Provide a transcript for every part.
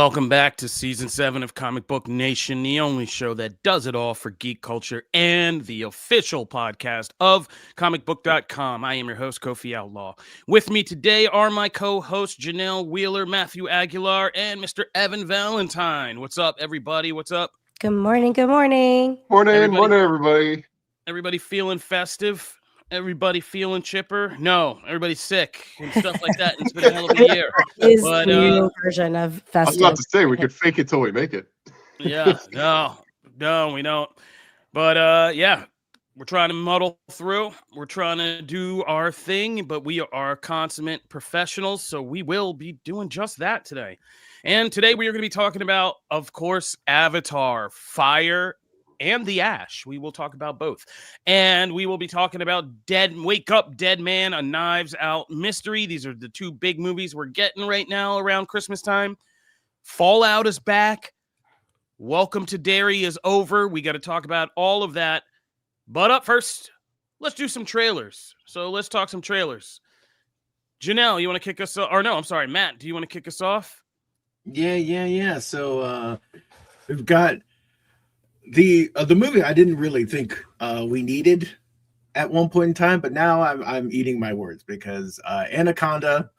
Welcome back to season 7 of Comic Book Nation, the only show that does it all for geek culture and the official podcast of Comicbook.com. I am your host, Kofi Outlaw. With me today are my co-hosts, Janelle Wheeler, Matthew Aguilar, and Mr. Evan Valentine. What's up, everybody? What's up? Good morning. Good morning. Everybody, Everybody. everybody feeling festive? Everybody feeling chipper? No, everybody's sick and stuff like that. And it's been a hell of a year. Is But, the new version of I was festive. about to say we could fake it till we make it. Yeah, no, we don't. But yeah, we're trying to muddle through. We're trying to do our thing, but we are consummate professionals, so we will be doing just that today. And today we are going to be talking about, of course, Avatar, Fire, and the Ash. We will talk about both. And we will be talking about Wake Up, Dead Man, A Knives Out Mystery. These are the two big movies we're getting right now around Christmas time. Fallout is back. Welcome to Derry is over. We got to talk about all of that. But up first, let's do some trailers. So let's talk some trailers. Janelle, you want to kick us off? Or no, I'm sorry, Matt, do you want to kick us off? Yeah. So we've got the movie I didn't really think we needed at one point in time, but now I'm eating my words because Anaconda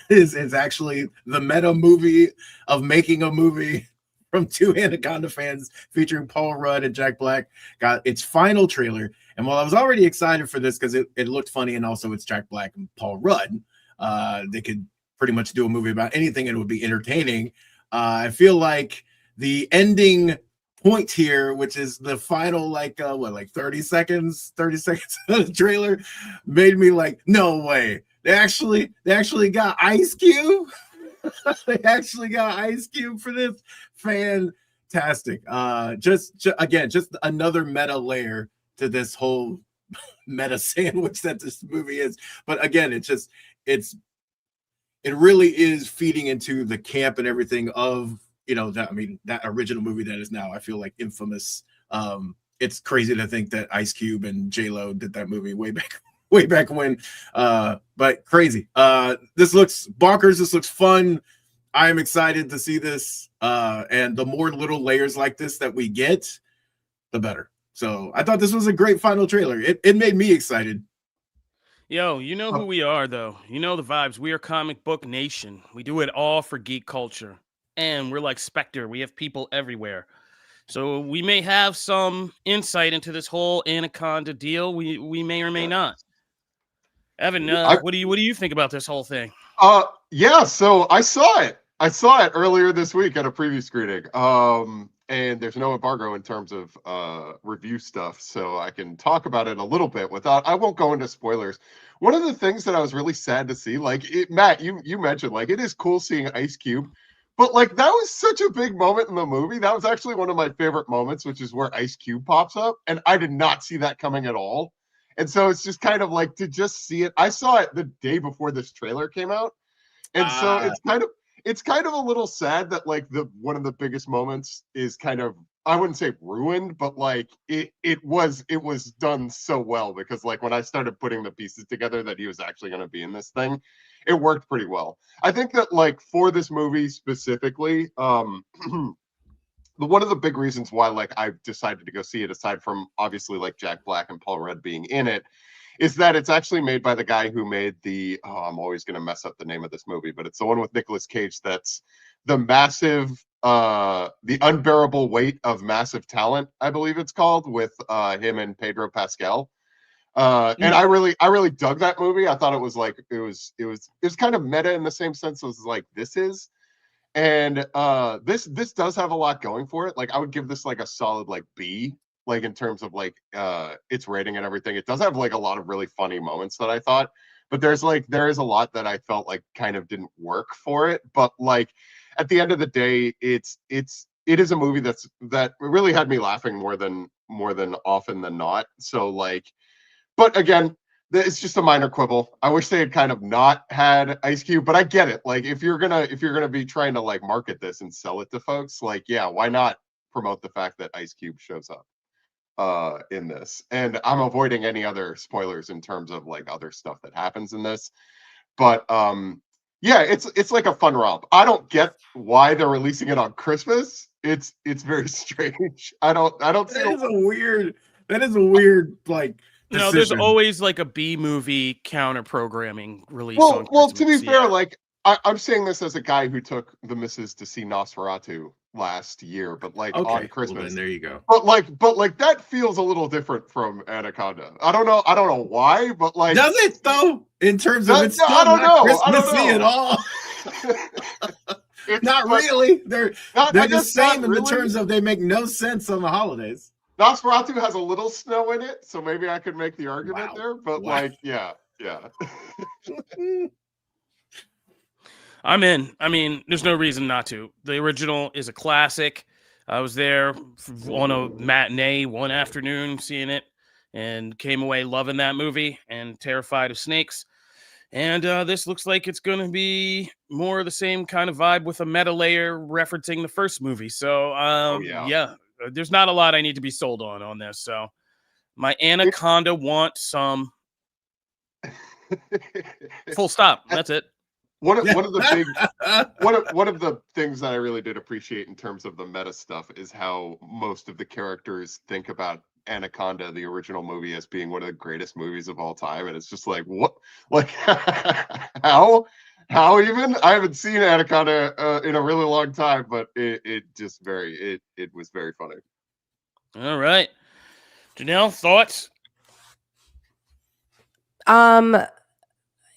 is actually the meta movie of making a movie from two Anaconda fans featuring Paul Rudd and Jack Black. Got its final trailer, and while I was already excited for this because it looked funny and also it's Jack Black and Paul Rudd, they could pretty much do a movie about anything and it would be entertaining. I feel like the ending point here, which is the final 30 seconds of the trailer, made me like, no way. They actually got Ice Cube. They actually got Ice Cube for this. Fantastic. Just another meta layer to this whole meta sandwich that this movie is. But again, it really is feeding into the camp and everything of that original movie that is now, I feel like, infamous. It's crazy to think that Ice Cube and J-Lo did that movie way back when. But crazy. This looks bonkers. This looks fun. I am excited to see this. And the more little layers like this that we get, the better. So I thought this was a great final trailer. It made me excited. Yo, you know who we are, though. You know the vibes. We are Comic Book Nation. We do it all for geek culture. And we're like Spectre. We have people everywhere. So we may have some insight into this whole Anaconda deal. We may or may not. Evan, what do you think about this whole thing? Yeah, so I saw it. I saw it earlier this week at a preview screening. And there's no embargo in terms of review stuff, so I can talk about it a little bit I won't go into spoilers. One of the things that I was really sad to see, Matt, you mentioned, it is cool seeing Ice Cube, but that was such a big moment in the movie. That was actually one of my favorite moments, which is where Ice Cube pops up, and I did not see that coming at all. And so it's just kind of to just see it. I saw it the day before this trailer came out, and so it's kind of a little sad that one of the biggest moments is kind of, I wouldn't say ruined, but it was done so well, because when I started putting the pieces together that he was actually going to be in this thing, it worked pretty well. I think that for this movie specifically, one of the big reasons why I decided to go see it, aside from obviously Jack Black and Paul Rudd being in it, is that it's actually made by the guy who made I'm always going to mess up the name of this movie, but it's the one with Nicolas Cage that's the unbearable weight of massive talent, I believe it's called, with him and Pedro Pascal. And I really dug that movie. I thought it was it was kind of meta in the same sense as this is. And this does have a lot going for it. I would give this a solid B, in terms of its rating and everything. It does have a lot of really funny moments that I thought, but there is a lot that I felt kind of didn't work for it. But at the end of the day, it is a movie that really had me laughing more than often than not. So but again, it's just a minor quibble. I wish they had kind of not had Ice Cube, but I get it. If you're gonna be trying to market this and sell it to folks, yeah, why not promote the fact that Ice Cube shows up in this? And I'm avoiding any other spoilers in terms of other stuff that happens in this. But Yeah, it's like a fun romp. I don't get why they're releasing it on Christmas. It's very strange. I don't see. That is a weird like No, there's decision. always like a B movie counter programming release on Well, to be Christmas. fair, Yeah. like I'm saying this as a guy who took the missus to see Nosferatu last year, but like Okay, on well Christmas. then there you go. But like that feels a little different from Anaconda. I don't know why, but like Does it though? In terms of it's No, still I don't not know. I don't Christmassy at know. all. It's Not like- really. They're I the guess same not in the really. terms of they make no sense on the holidays. Nosferatu has a little snow in it, so maybe I could make the argument Wow. there. But Wow. like, yeah. I'm in. I mean, there's no reason not to. The original is a classic. I was there on a matinee one afternoon seeing it and came away loving that movie and terrified of snakes. And this looks like it's going to be more of the same kind of vibe with a meta layer referencing the first movie. So, yeah. there's not a lot I need to be sold on this. So, my Anaconda wants some. Full stop. That's it. One of the big one of the things that I really did appreciate in terms of the meta stuff is how most of the characters think about Anaconda, the original movie, as being one of the greatest movies of all time, and it's just like what, like how even I haven't seen Anaconda in a really long time, but it was very funny. All right, Janelle, thoughts?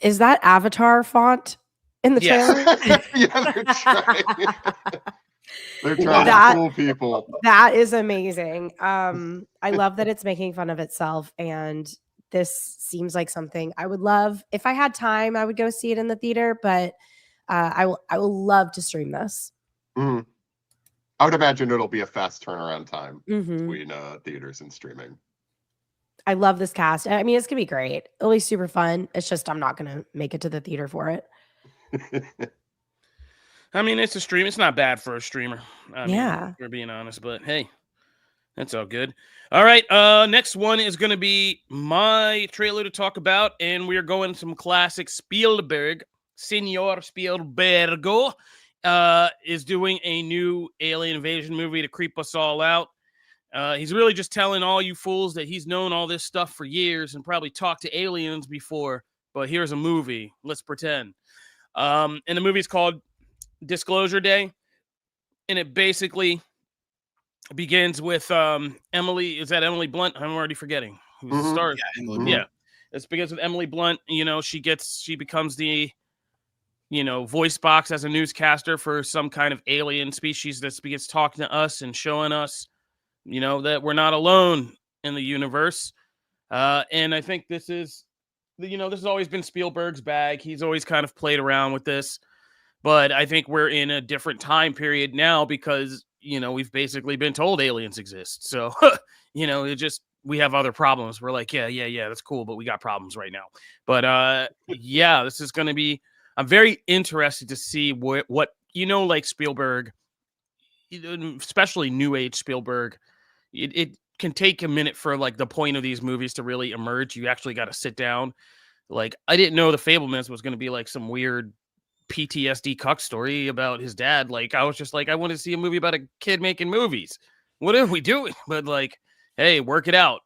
Is that Avatar font in the Yes. trailer? Yeah, they're trying That- to fool people. That is amazing. I love that it's making fun of itself, and this seems like something I would love. If I had time, I would go see it in the theater, but I will love to stream this. Mhm. I would imagine it'll be a fast turnaround time Mhm. between theaters and streaming. I love this cast. I mean, it's gonna be great. It'll be super fun. It's just I'm not gonna make it to the theater for it. I mean, it's a stream. It's not bad for a streamer. I Yeah. mean, we're being honest, but hey, that's all good. All right. Next one is going to be my trailer to talk about, and we're going some classic Spielberg. Senor Spielbergo is doing a new alien invasion movie to creep us all out. He's really just telling all you fools that he's known all this stuff for years and probably talked to aliens before, but here's a movie. Let's pretend. And the movie's called Disclosure Day, and it basically begins with Emily. Is that Emily Blunt? I'm already forgetting who's the star. Yeah, Emily Blunt. Yeah, it begins with Emily Blunt. You know, she becomes the voice box as a newscaster for some kind of alien species that begins talking to us and showing us that we're not alone in the universe. And I think this has always been Spielberg's bag. He's always kind of played around with this. But I think we're in a different time period now because, we've basically been told aliens exist. So, we have other problems. We're like, yeah, that's cool, but we got problems right now. But this is going to be, I'm very interested to see what like Spielberg, especially New Age Spielberg, it can take a minute for like the point of these movies to really emerge. You actually got to sit down. Like, I didn't know The Fabelmans was going to be like some weird PTSD cuck story about his dad. Like, I was just like, I want to see a movie about a kid making movies. What are we doing? But like, hey, work it out,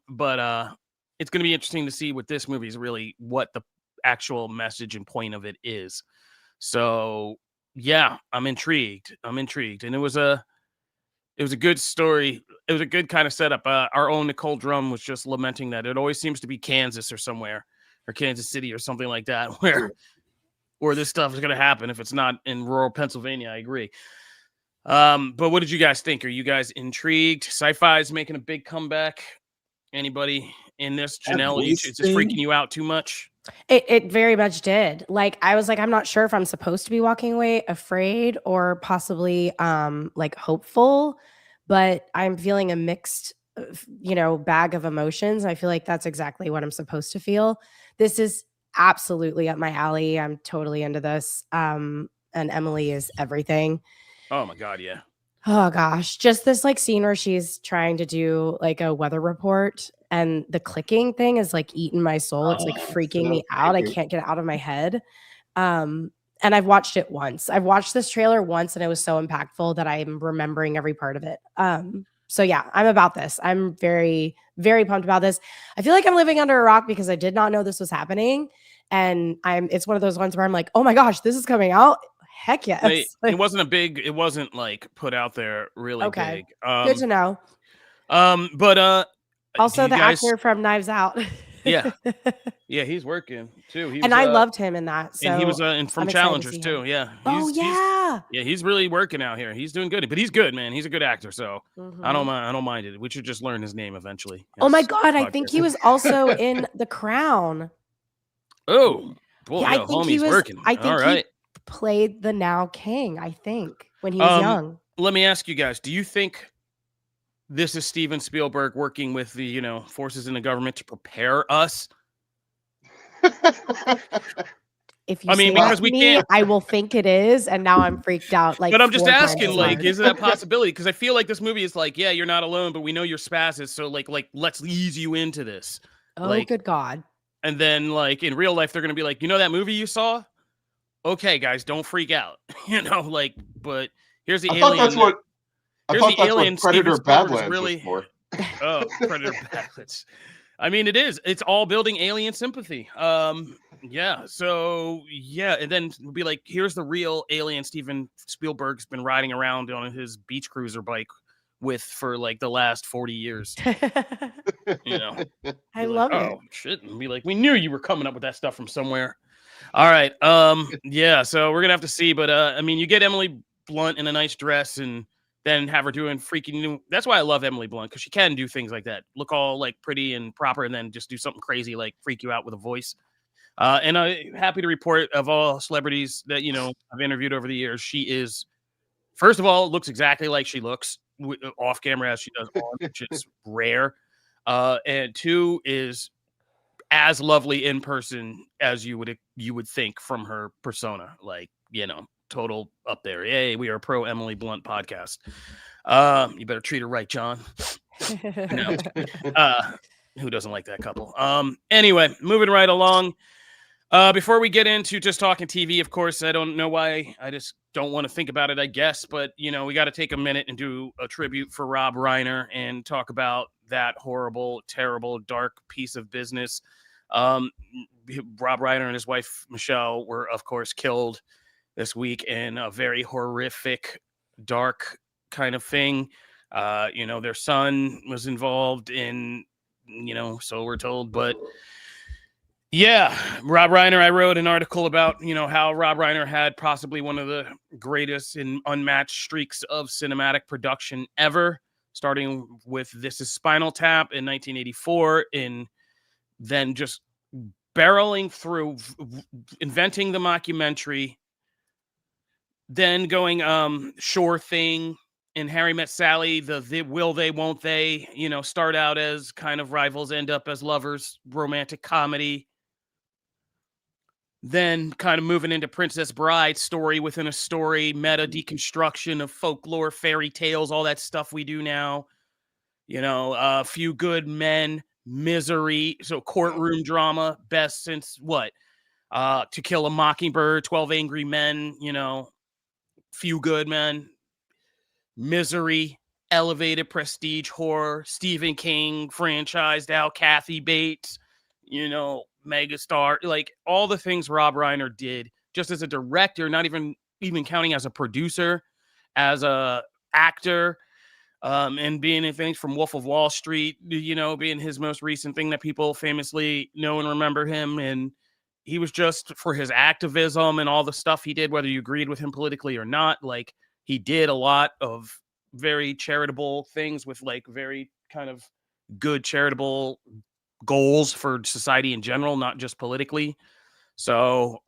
But it's going to be interesting to see what this movie is really, what the actual message and point of it is. So yeah, I'm intrigued. And it was a good story. It was a good kind of setup. Our own Nicole Drum was just lamenting that it always seems to be Kansas or somewhere, or Kansas City or something like that, where this stuff is going to happen if it's not in rural Pennsylvania. I agree. But what did you guys think? Are you guys intrigued? Sci-fi is making a big comeback. Anybody in this? Janelle, is this freaking you out too much? It very much did. Like, I was like, I'm not sure if I'm supposed to be walking away afraid or possibly like hopeful, but I'm feeling a mixed bag of emotions. I feel like that's exactly what I'm supposed to feel. This is absolutely up my alley. I'm totally into this. And Emily is everything. Oh my God, yeah. Oh gosh, just this like scene where she's trying to do like a weather report and the clicking thing is like eating my soul. It's like freaking me out. I can't get it out of my head. And I've watched it once. I've watched this trailer once and it was so impactful that I'm remembering every part of it. So yeah, I'm about this. I'm very, very pumped about this. I feel like I'm living under a rock because I did not know this was happening. And it's one of those ones where I'm like, oh my gosh, this is coming out. Heck yes. It wasn't like put out there really Okay. big. Good to know. But Also the actor from Knives Out. Yeah. Yeah, he's working too. And I loved him in that. So and he was from Challengers too. Yeah. He's really working out here. He's doing good, but he's good, man. He's a good actor. So I don't mind it. We should just learn his name eventually. Oh my God. I think he was also in The Crown. Oh, boy, yeah, I think he was working. I think he played the now king, I think, when he was young. Let me ask you guys, do you think this is Steven Spielberg working with the, forces in the government to prepare us? If you because we can't, I will think it is, and now I'm freaked out. Like, but I'm just asking, is that a possibility? Because I feel like this movie is like, yeah, you're not alone, but we know you're spazzes, so like let's ease you into this. Oh, good God! And then, like in real life, they're gonna be like, that movie you saw? Okay, guys, don't freak out. But here's the alien. That's what Predator Badlands was for. Oh, Predator Badlands. I mean, it is. It's all building alien sympathy. Yeah. So yeah, and then we'll be like, here's the real alien Steven Spielberg's been riding around on his beach cruiser bike with for like the last 40 years. I love it. Oh shit! And be like, we knew you were coming up with that stuff from somewhere. All right. Yeah. So we're gonna have to see, but I mean, you get Emily Blunt in a nice dress and then have her doing freaking new. That's why I love Emily Blunt, because she can do things like that, look all like pretty and proper, and then just do something crazy like freak you out with a voice. And I'm happy to report, of all celebrities that I've interviewed over the years, she is, first of all, looks exactly like she looks off camera as she does on, which is rare. And two, is as lovely in person as you would think from her persona, like total up there. Yay, we are a pro Emily Blunt podcast. You better treat her right, John. Who doesn't like that couple? Anyway, moving right along. Before we get into just talking TV, of course, I don't know why. I just don't want to think about it, I guess. But, we got to take a minute and do a tribute for Rob Reiner and talk about that horrible, terrible, dark piece of business. Rob Reiner and his wife, Michelle, were, of course, killed this week in a very horrific, dark kind of thing. Their son was involved in, so we're told. But yeah, Rob Reiner, I wrote an article about, how Rob Reiner had possibly one of the greatest and unmatched streaks of cinematic production ever, starting with This Is Spinal Tap in 1984, and then just barreling through, inventing the mockumentary, then going Sure Thing and Harry Met Sally, the will they, won't they, start out as kind of rivals, end up as lovers, romantic comedy. Then kind of moving into Princess Bride, story within a story, meta deconstruction of folklore, fairy tales, all that stuff we do now. A Few Good Men, Misery, so courtroom drama, best since what? To Kill a Mockingbird, 12 Angry Men, Few Good Men, Misery, elevated prestige horror, Stephen King franchised out, Kathy Bates, megastar, like all the things Rob Reiner did just as a director, not even counting as a producer, as a actor, and being in things from Wolf of Wall Street, being his most recent thing that people famously know and remember him. And he was just, for his activism and all the stuff he did, whether you agreed with him politically or not, like he did a lot of very charitable things with like very kind of good charitable goals for society in general, not just politically. So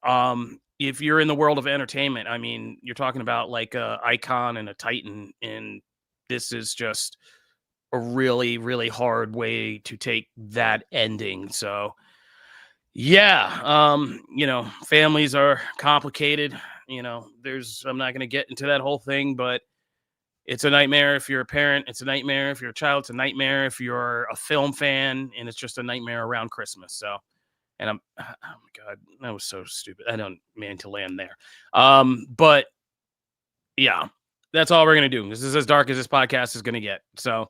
if you're in the world of entertainment, I mean, you're talking about like a icon and a titan, and this is just a really, really hard way to take that ending. So yeah, families are complicated. I'm not going to get into that whole thing, but it's a nightmare if you're a parent. It's a nightmare if you're a child. It's a nightmare if you're a film fan, and it's just a nightmare around Christmas. So And oh my God, that was so stupid. I don't mean to land there. But yeah, that's all we're going to do. This is as dark as this podcast is going to get. So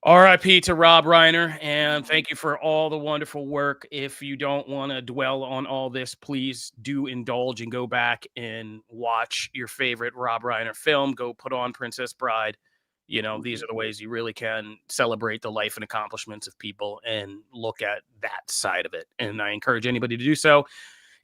RIP to Rob Reiner, and thank you for all the wonderful work. If you don't want to dwell on all this, please do indulge and go back and watch your favorite Rob Reiner film. Go put on Princess Bride. You know, these are the ways you really can celebrate the life and accomplishments of people and look at that side of it. And I encourage anybody to do so.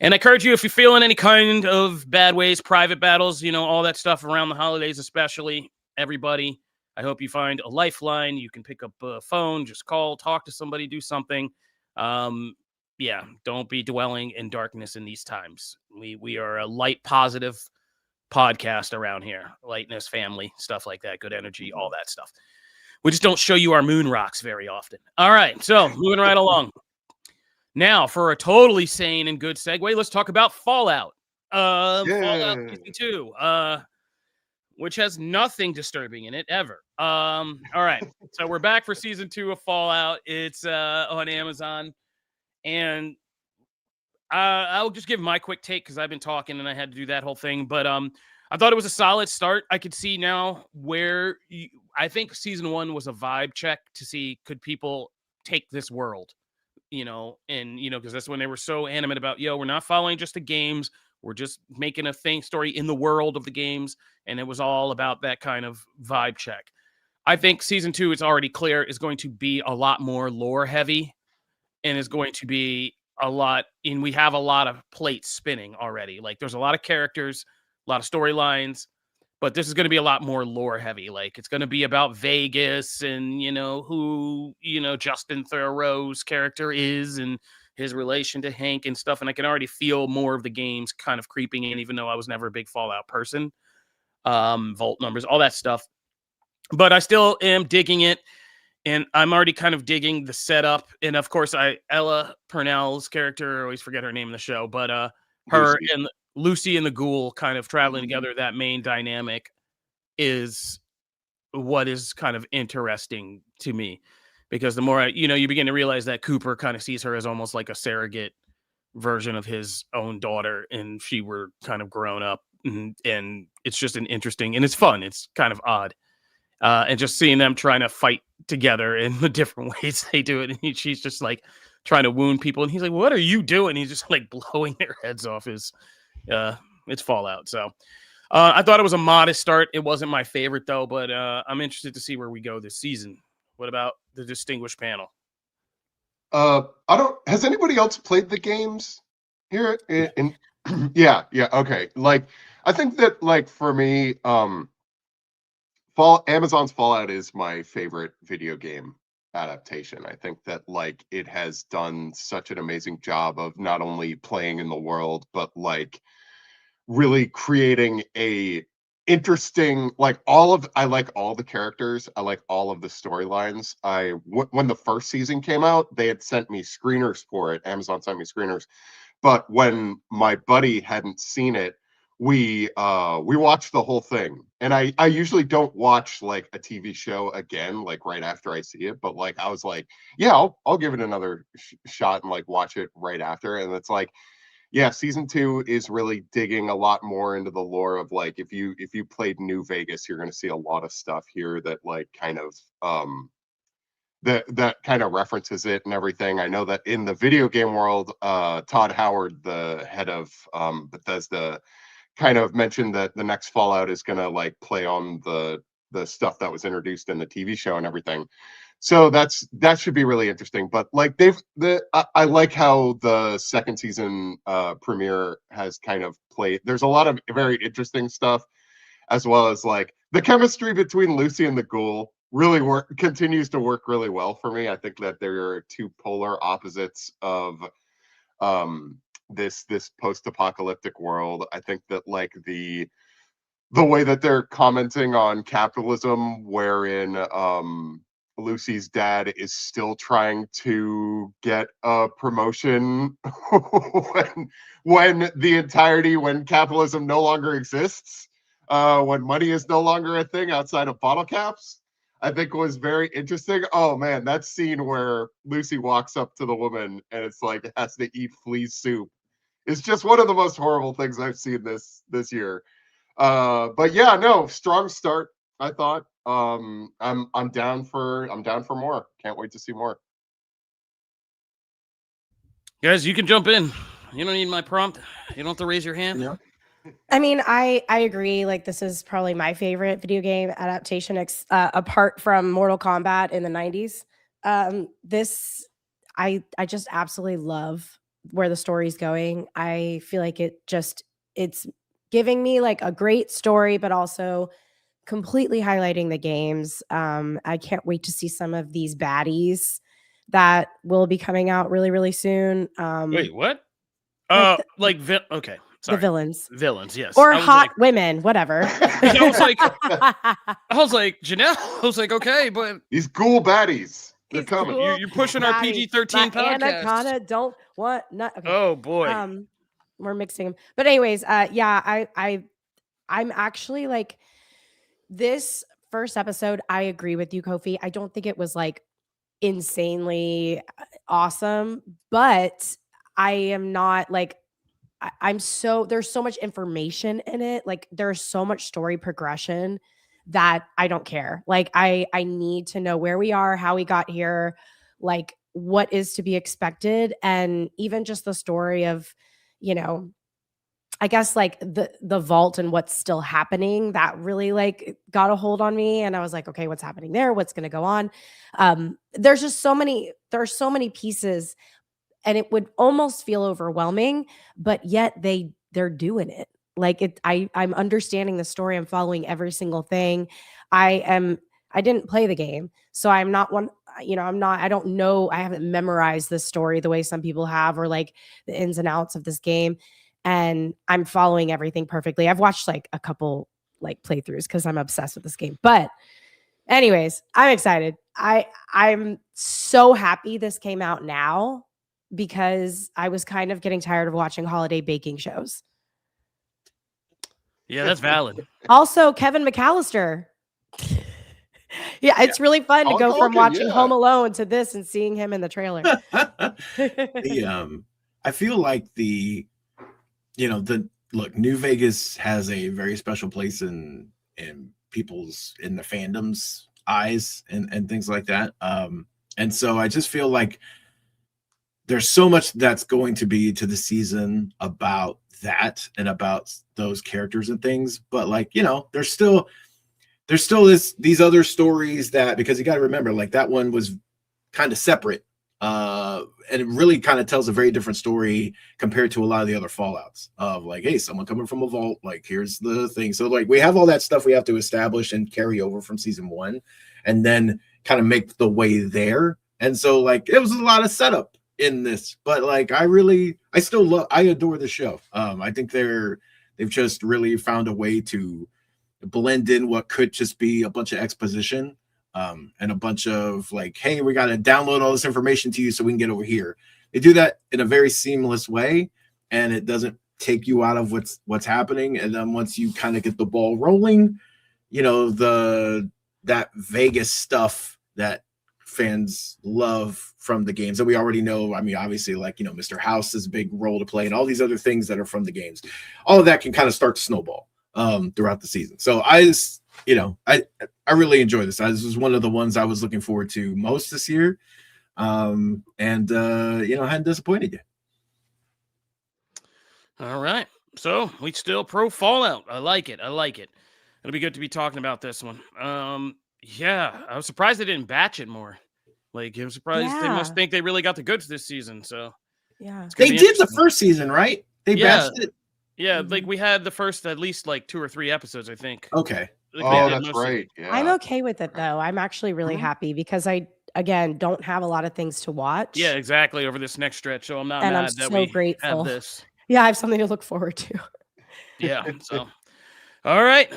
And I encourage you, if you're feeling any kind of bad ways, private battles, you know, all that stuff around the holidays, especially, everybody, I hope you find a lifeline. You can pick up a phone, just call, talk to somebody, do something. Yeah, don't be dwelling in darkness in these times. We are a light, positive podcast around here. Lightness, family, stuff like that, good energy, all that stuff. We just don't show you our moon rocks very often. All right, so moving right along. Now, for a totally sane and good segue, let's talk about Fallout. Fallout Season 2, which has nothing disturbing in it ever. All right, so we're back for Season 2 of Fallout. It's on Amazon, and I'll just give my quick take because I've been talking and I had to do that whole thing. But I thought it was a solid start. I could see now where I think Season 1 was a vibe check to see could people take this world, you know, and, you know, because that's when they were so animate about, yo, we're not following just the games. We're just making a story in the world of the games. And it was all about that kind of vibe check. I think Season 2, it's already clear, is going to be a lot more lore heavy and is going to be a lot, and we have a lot of plates spinning already. Like, there's a lot of characters, a lot of storylines, but this is going to be a lot more lore heavy. Like, it's going to be about Vegas and, you know, who, you know, Justin Theroux's character is and his relation to Hank and stuff. And I can already feel more of the games kind of creeping in, even though I was never a big Fallout person. Vault numbers, all that stuff. But I still am digging it. And I'm already kind of digging the setup. And of course, Ella Purnell's character, I always forget her name in the show, but her and Lucy and the Ghoul kind of traveling together, that main dynamic is what is kind of interesting to me. Because the more, you begin to realize that Cooper kind of sees her as almost like a surrogate version of his own daughter. And she were kind of grown up. And it's just an interesting, and it's fun. It's kind of odd. And just seeing them trying to fight together in the different ways they do it. And she's just like trying to wound people. And he's like, what are you doing? He's just like blowing their heads off. It's Fallout. So I thought it was a modest start. It wasn't my favorite though, but I'm interested to see where we go this season. What about the distinguished panel? Has anybody else played the games here? Yeah. Okay. Like, I think that, like, for me, Amazon's Fallout is my favorite video game adaptation. I think that, like, it has done such an amazing job of not only playing in the world, but like really creating a interesting, like, I like all the characters. I like all of the storylines. When the first season came out, they had sent me screeners for it. Amazon sent me screeners. But when my buddy hadn't seen it, we watched the whole thing. And I usually don't watch like a TV show again, like right after I see it. But like, I was like, yeah, I'll give it another shot and like watch it right after. And it's like, yeah, Season 2 is really digging a lot more into the lore of, like, if you played New Vegas, you're going to see a lot of stuff here that like kind of that kind of references it and everything. I know that in the video game world, Todd Howard, the head of Bethesda, kind of mentioned that the next Fallout is going to like play on the stuff that was introduced in the TV show and everything. So that should be really interesting. But like I like how the second season premiere has kind of played. There's a lot of very interesting stuff, as well as like the chemistry between Lucy and the Ghoul really continues to work really well for me. I think that there are two polar opposites of this post-apocalyptic world. I think that like the way that they're commenting on capitalism, wherein Lucy's dad is still trying to get a promotion when capitalism no longer exists, when money is no longer a thing outside of bottle caps. I think was very interesting. Oh man, that scene where Lucy walks up to the woman and it's like has to eat flea soup. It's just one of the most horrible things I've seen this year. But yeah, no, strong start. I thought. I'm down for more. Can't wait to see more. Guys, you can jump in. You don't need my prompt. You don't have to raise your hand. Yeah. I mean, I agree. Like, this is probably my favorite video game adaptation, apart from Mortal Kombat in the 90s. This, I just absolutely love where the story's going. I feel like it's giving me like a great story, but also completely highlighting the games. I can't wait to see some of these baddies that will be coming out really, really soon. Wait, what? Okay. Sorry. The villains. Villains, yes. Or I was hot women, whatever. I was like, Janelle, I was like, okay, but These ghoul baddies, they're These coming. ghoul you're pushing our baddies. PG-13 My podcast. Anaconda don't want not okay. Oh boy. We're mixing them. But anyways, yeah, I'm actually like, this first episode, I agree with you, Kofi. I don't think it was like insanely awesome, but I am not like, there's so much information in it. Like, there's so much story progression that I don't care. Like, I need to know where we are, how we got here, like what is to be expected. And even just the story of, I guess like the vault and what's still happening, that really like got a hold on me. And I was like, okay, what's happening there? What's going to go on? There's just so many pieces, and it would almost feel overwhelming, but yet they're doing it. Like I'm understanding the story. I'm following every single thing. I didn't play the game, so I'm not one, I don't know. I haven't memorized the story the way some people have, or like the ins and outs of this game. And I'm following everything perfectly. I've watched like a couple like playthroughs because I'm obsessed with this game. But anyways, I'm excited. I'm so happy this came out now, because I was kind of getting tired of watching holiday baking shows. Yeah, that's valid. Also, Kevin McAllister. Yeah, it's really fun to go from watching Home Alone to this and seeing him in the trailer. I feel like New Vegas has a very special place in the fandom's eyes and things like that. And so I just feel like there's so much that's going to be to the season about that and about those characters and things. But like, there's still these other stories that, because you got to remember, like that one was kind of separate. And it really kind of tells a very different story compared to a lot of the other Fallouts of like, hey, someone coming from a vault, like here's the thing. So like we have all that stuff we have to establish and carry over from season 1 and then kind of make the way there. And so like it was a lot of setup in this, but like I adore the show. I think they've just really found a way to blend in what could just be a bunch of exposition and a bunch of like, hey, we got to download all this information to you so we can get over here. They do that in a very seamless way, and it doesn't take you out of what's happening. And then once you kind of get the ball rolling, that Vegas stuff that fans love from the games that we already know. I mean, obviously, like, Mr. House has a big role to play, and all these other things that are from the games. All of that can kind of start to snowball throughout the season. So I just, I really enjoy this. This was one of the ones I was looking forward to most this year. Hadn't disappointed yet. All right. So we still pro Fallout. I like it. It'll be good to be talking about this one. Yeah, I was surprised they didn't batch it more. Like, I'm surprised they must think they really got the goods this season. So yeah, they did the first season, right? They batched it. Yeah, like we had the first at least like 2 or 3 episodes, I think. Okay. Like that's right. Yeah. I'm okay with it though. I'm actually really happy because I, again, don't have a lot of things to watch. Yeah, exactly. Over this next stretch, so I'm not and mad I'm that so we grateful. have this. Yeah, I have something to look forward to. Yeah. So, all right.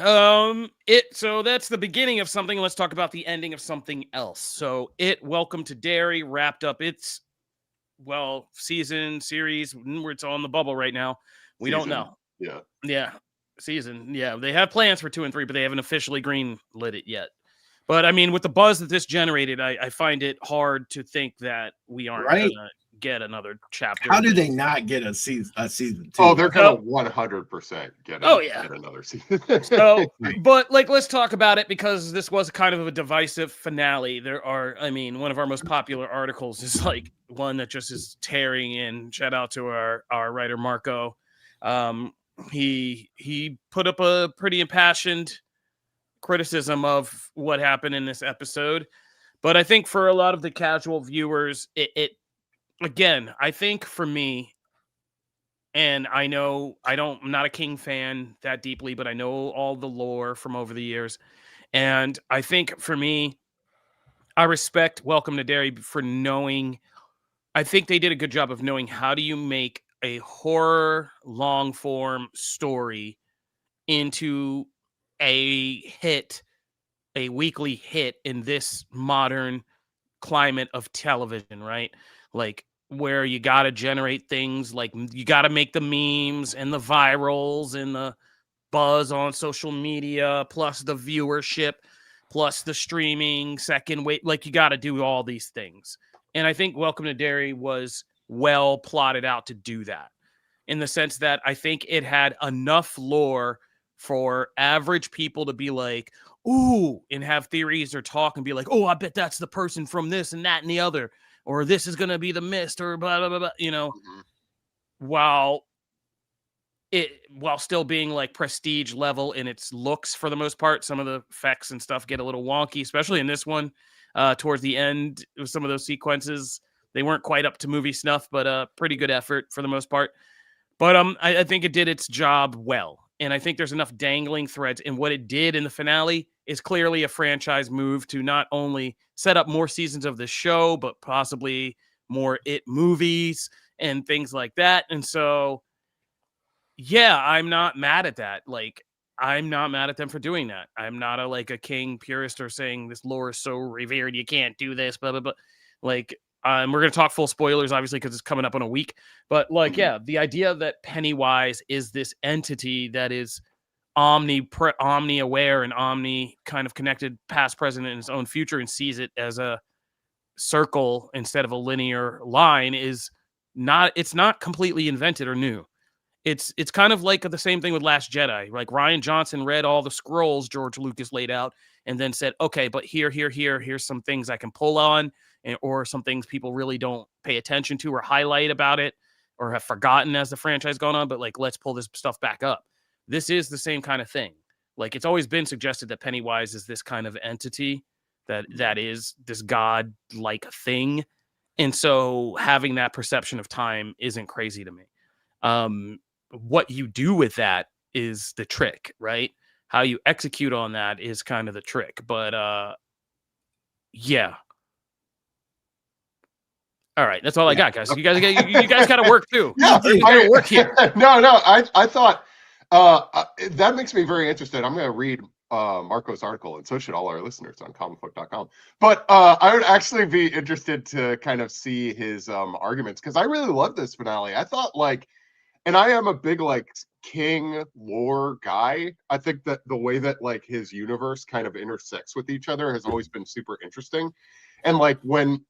So that's the beginning of something. Let's talk about the ending of something else. So, Welcome to Derry wrapped up its series where it's on the bubble right now. We don't know. Yeah. Season. Yeah. They have plans for 2 and 3, but they haven't officially green lit it yet. But I mean, with the buzz that this generated, I find it hard to think that we aren't Right? gonna get another chapter. How do they not get a season 2? Oh, they're gonna So- 100% get Oh, yeah. another season. So, Right. but like, let's talk about it because this was kind of a divisive finale. There are, I mean, one of our most popular articles is like one that just is tearing in. Shout out to our writer Marco. He put up a pretty impassioned criticism of what happened in this episode, but I think for a lot of the casual viewers, it again, I think for me, and I know I'm not a King fan that deeply, but I know all the lore from over the years. And I think for me, I respect Welcome to Derry for knowing, I think they did a good job of knowing how do you make a horror long form story into a hit, a weekly hit in this modern climate of television, right? Like where you got to generate things, like you got to make the memes and the virals and the buzz on social media, plus the viewership, plus the streaming second wait. Like you got to do all these things. And I think Welcome to Derry was well plotted out to do that, in the sense that I think it had enough lore for average people to be like, ooh, and have theories or talk and be like, oh, I bet that's the person from this and that and the other, or this is going to be the mist, or blah, blah, blah, blah, you know, while still being like prestige level in its looks for the most part. Some of the effects and stuff get a little wonky, especially in this one. Towards the end of some of those sequences, they weren't quite up to movie snuff, but pretty good effort for the most part. But I think it did its job well. And I think there's enough dangling threads. And what it did in the finale is clearly a franchise move to not only set up more seasons of the show, but possibly more It movies and things like that. And so, yeah, I'm not mad at that. Like, I'm not mad at them for doing that. I'm not a King purist or saying this lore is so revered, you can't do this, blah, blah, blah. Like, we're going to talk full spoilers, obviously, because it's coming up in a week. But, like, yeah, the idea that Pennywise is this entity that is omni-aware and omni kind of connected past, present, and its own future, and sees it as a circle instead of a linear line it's not completely invented or new. It's kind of like the same thing with Last Jedi. Like Rian Johnson read all the scrolls George Lucas laid out and then said, okay, but here's some things I can pull on, or some things people really don't pay attention to or highlight about it or have forgotten as the franchise gone on, but like, let's pull this stuff back up. This is the same kind of thing. Like, it's always been suggested that Pennywise is this kind of entity that is this god-like thing. And so having that perception of time isn't crazy to me. What you do with that is the trick, right? How you execute on that is kind of the trick. But yeah. All right, that's all I got, guys. You guys got to work too. Yeah, You gotta work here. No, I thought that makes me very interested. I'm going to read Marco's article, and so should all our listeners on Comicbook.com. But I would actually be interested to kind of see his arguments, because I really love this finale. I thought, like, and I am a big like King lore guy. I think that the way that like his universe kind of intersects with each other has always been super interesting. And like when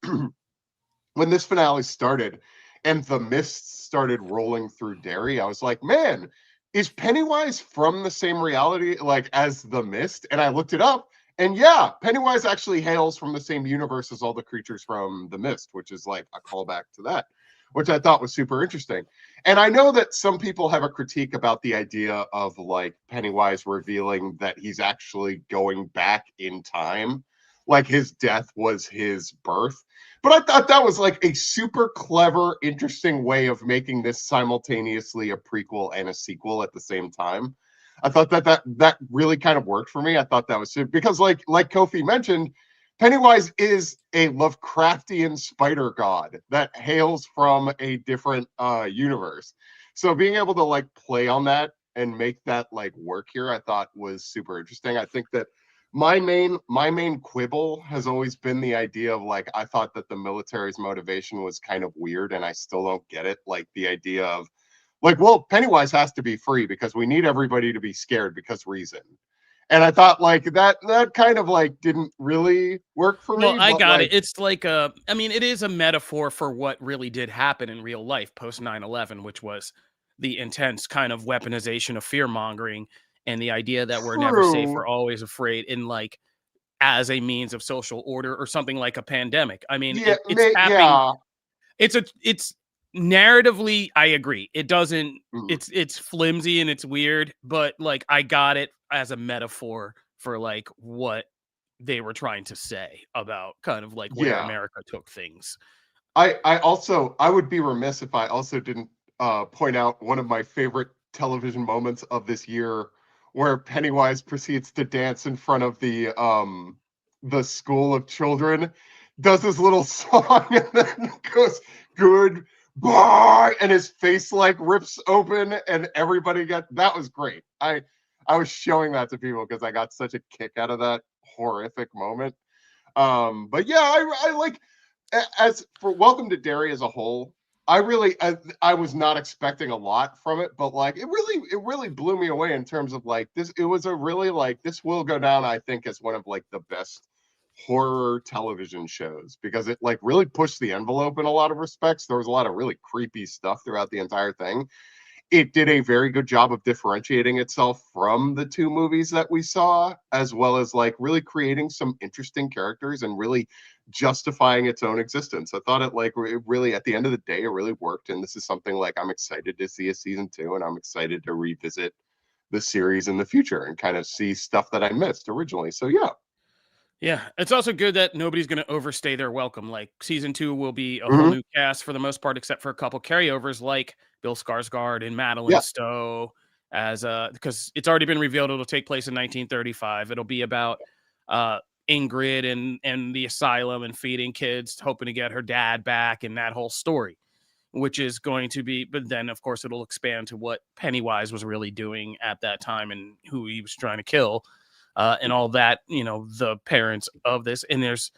when this finale started and the mist started rolling through Derry, I was like, man, is Pennywise from the same reality like as the mist? And I looked it up, and yeah, Pennywise actually hails from the same universe as all the creatures from the mist, which is like a callback to that, which I thought was super interesting. And I know that some people have a critique about the idea of like Pennywise revealing that he's actually going back in time, like his death was his birth. But I thought that was like a super clever, interesting way of making this simultaneously a prequel and a sequel at the same time. I thought that really kind of worked for me. I thought that was super, because like Kofi mentioned, Pennywise is a Lovecraftian spider god that hails from a different universe. So being able to like play on that and make that like work here, I thought was super interesting. I think that my main quibble has always been the idea of like, I thought that the military's motivation was kind of weird, and I still don't get it. Like the idea of like, well, Pennywise has to be free because we need everybody to be scared because reason. And I thought like that kind of like didn't really work for Well, me. I But got like, it. It's like I mean, it is a metaphor for what really did happen in real life post 9/11, which was the intense kind of weaponization of fear mongering and the idea that we're never safe, true. we're always afraid, in like as a means of social order or something like a pandemic. I mean, Yeah, it's tapping. yeah. It's narratively, I agree. It doesn't. Mm, It's flimsy and it's weird, but like I got it as a metaphor for like what they were trying to say about kind of like where yeah. America took things. I would be remiss if I also didn't point out one of my favorite television moments of this year, where Pennywise proceeds to dance in front of the school of children, does this little song, and then goes goodbye, and his face like rips open, and everybody that was great. I was showing that to people because I got such a kick out of that horrific moment. But yeah, I like, as for Welcome to Derry as a whole, I was not expecting a lot from it, but like it really blew me away in terms of like this. It was a really like, this will go down, I think, as one of like the best horror television shows, because it like really pushed the envelope in a lot of respects. There was a lot of really creepy stuff throughout the entire thing. It did a very good job of differentiating itself from the two movies that we saw, as well as like really creating some interesting characters and really justifying its own existence. I thought it really, at the end of the day, it really worked. And this is something like I'm excited to see a season 2, and I'm excited to revisit the series in the future and kind of see stuff that I missed originally. So yeah. Yeah, it's also good that nobody's going to overstay their welcome. Like season 2 will be a whole Mm-hmm. new cast for the most part, except for a couple carryovers like Bill Skarsgård and Madeline Yeah. Stowe, as because it's already been revealed it'll take place in 1935. It'll be about uh Ingrid and the asylum and feeding kids, hoping to get her dad back, and that whole story, which is going to be. But then, of course, it'll expand to what Pennywise was really doing at that time and who he was trying to kill. And all that, the parents of this, and there's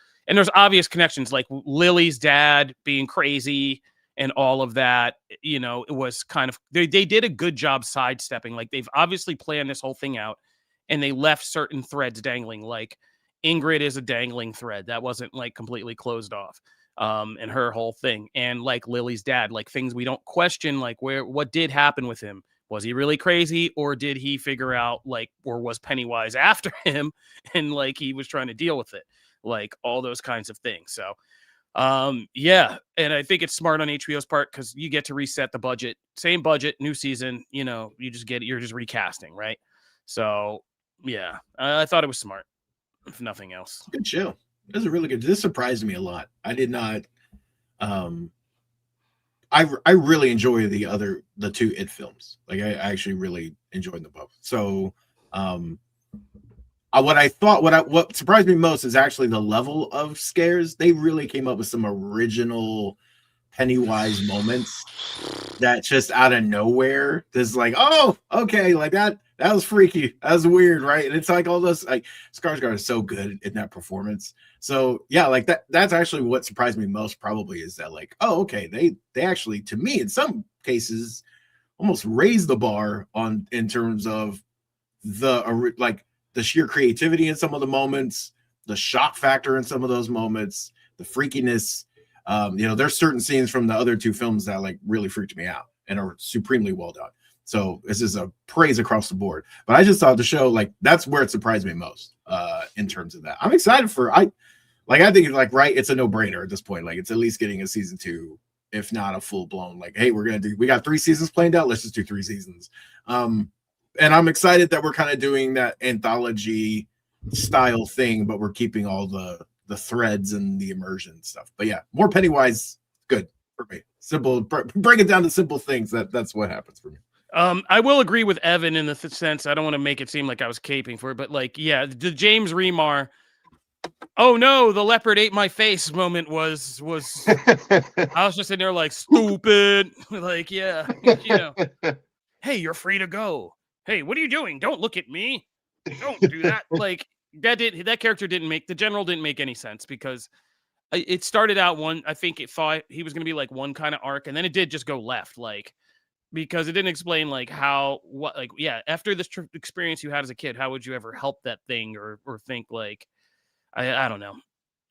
obvious connections, like Lily's dad being crazy and all of that. It was kind of, they did a good job sidestepping. Like they've obviously planned this whole thing out, and they left certain threads dangling. Like Ingrid is a dangling thread that wasn't like completely closed off, and her whole thing, and like Lily's dad, like things we don't question, like what did happen with him. Was he really crazy, or did he figure out like, or was Pennywise after him and like he was trying to deal with it? Like all those kinds of things. So, yeah. And I think it's smart on HBO's part because you get to reset the budget, same budget, new season, you're just recasting, right? So, yeah, I thought it was smart, if nothing else. Good show. It was a really good. This surprised me a lot. I did not. I really enjoy the two It films. Like I actually really enjoyed them both. So what surprised me most is actually the level of scares. They really came up with some original Pennywise moments that just out of nowhere, there's like, oh, okay, like that was freaky, that was weird, right? And it's like all this, like Skarsgård is so good in that performance. So yeah, like that's actually what surprised me most, probably, is that like, oh, okay, they actually, to me, in some cases almost raised the bar in terms of the sheer creativity in some of the moments, the shock factor in some of those moments, the freakiness. There's certain scenes from the other two films that like really freaked me out and are supremely well done. So this is a praise across the board. But I just thought the show, like, that's where it surprised me most in terms of that. I'm excited I think like, right, it's a no-brainer at this point. Like, it's at least getting a season 2, if not a full-blown, like, hey, we got 3 seasons planned out, let's just do 3 seasons. And I'm excited that we're kind of doing that anthology style thing, but we're keeping all the threads and the immersion stuff. But yeah, more Pennywise, good for me. Simple, break it down to simple things. That's what happens for me. I will agree with Evan in the sense, I don't want to make it seem like I was caping for it, but like, yeah, the James Remar, oh no, the leopard ate my face moment was I was just sitting there like, stupid. Like, yeah, hey, you're free to go. Hey, what are you doing? Don't look at me. Don't do that. Like, that character the general didn't make any sense, because it started out I think it thought he was going to be like one kind of arc, and then it did just go left. Like, because it didn't explain like after this experience you had as a kid, how would you ever help that thing or think like I don't know.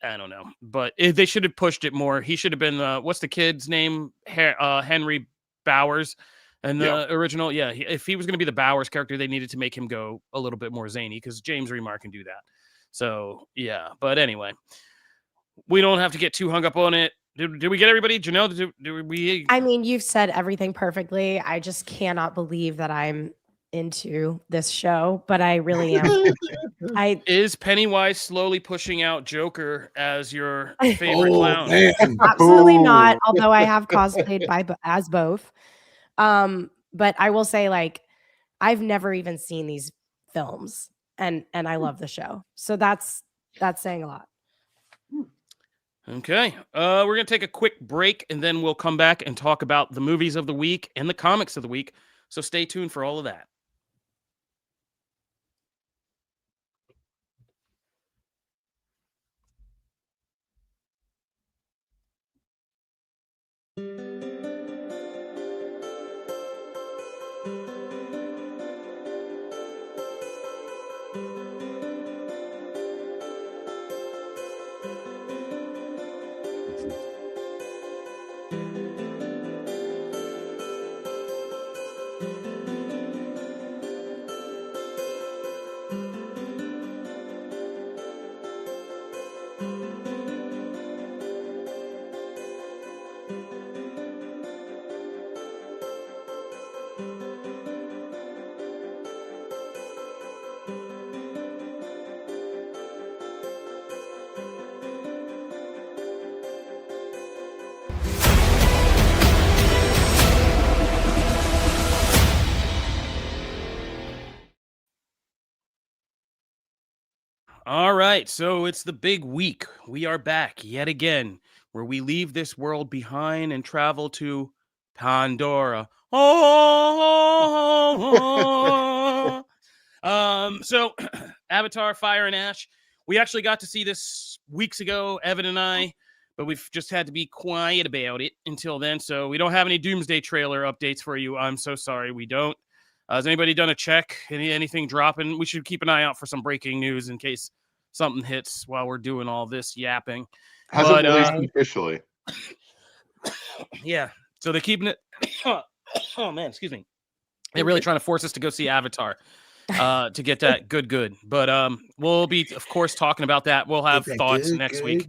I don't know, but they should have pushed it more. He should have been what's the kid's name? Henry Bowers, and the original. Yeah, if he was going to be the Bowers character, they needed to make him go a little bit more zany because James Remar can do that. So yeah, but anyway, we don't have to get too hung up on it. Did we get everybody? Janelle, did we? I mean, you've said everything perfectly. I just cannot believe that I'm into this show, but I really am. Is Pennywise slowly pushing out Joker as your favorite clown? Man. Absolutely not. Although I have cosplayed as both. But I will say, like, I've never even seen these films, and I love the show. So that's saying a lot. Okay. We're going to take a quick break and then we'll come back and talk about the movies of the week and the comics of the week. So stay tuned for all of that. All right, so it's the big week. We are back yet again, where we leave this world behind and travel to Pandora. Oh, so Avatar: Fire and Ash. We actually got to see this weeks ago, Evan and I, but we've just had to be quiet about it until then. So we don't have any Doomsday trailer updates for you. I'm so sorry, we don't. Has anybody done a check? Anything dropping? We should keep an eye out for some breaking news in case something hits while we're doing all this yapping. Hasn't released officially. Yeah, so they're keeping it. Oh man, excuse me. They're really trying to force us to go see Avatar to get that good. But we'll be, of course, talking about that. We'll have thoughts next week.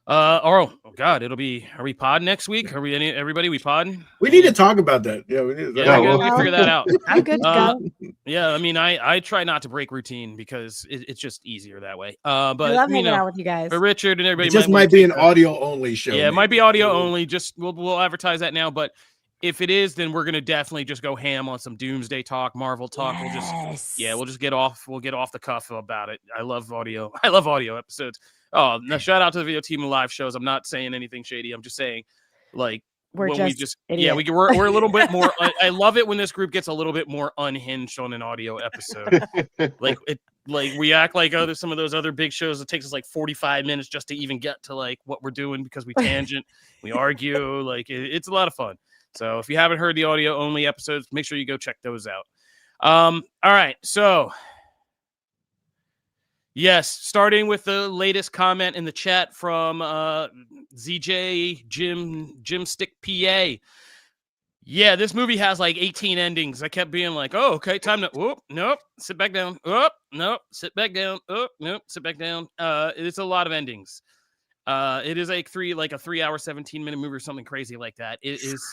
Oh God, it'll be. Are we pod next week? Are we everybody? We pod? We need to talk about that. Yeah, we need to we figure that out. I'm good to go. Yeah, I mean, I try not to break routine because it's just easier that way. But I love hanging out with you guys. But Richard and everybody, it just might be an audio only show. Yeah, it might be audio only. Just we'll advertise that now. But if it is, then we're gonna definitely just go ham on some Doomsday talk, Marvel talk. Yes. We'll just get off. We'll get off the cuff about it. I love audio. I love audio episodes. Oh, no, shout out to the video team and live shows. I'm not saying anything shady. I'm just saying, like, we're a little bit more. I love it when this group gets a little bit more unhinged on an audio episode. like we act like some of those other big shows. It takes us like 45 minutes just to even get to like what we're doing because we tangent, we argue. Like it's a lot of fun. So if you haven't heard the audio only episodes, make sure you go check those out. All right, so. Yes, starting with the latest comment in the chat from ZJ Jim Stick PA. Yeah, this movie has like 18 endings. I kept being like, "Oh, okay, time to whoop, nope, sit back down. Oh, nope, sit back down. Oh, nope, sit back down." It's a lot of endings. It is like a 3 hour, 17-minute movie or something crazy like that. It is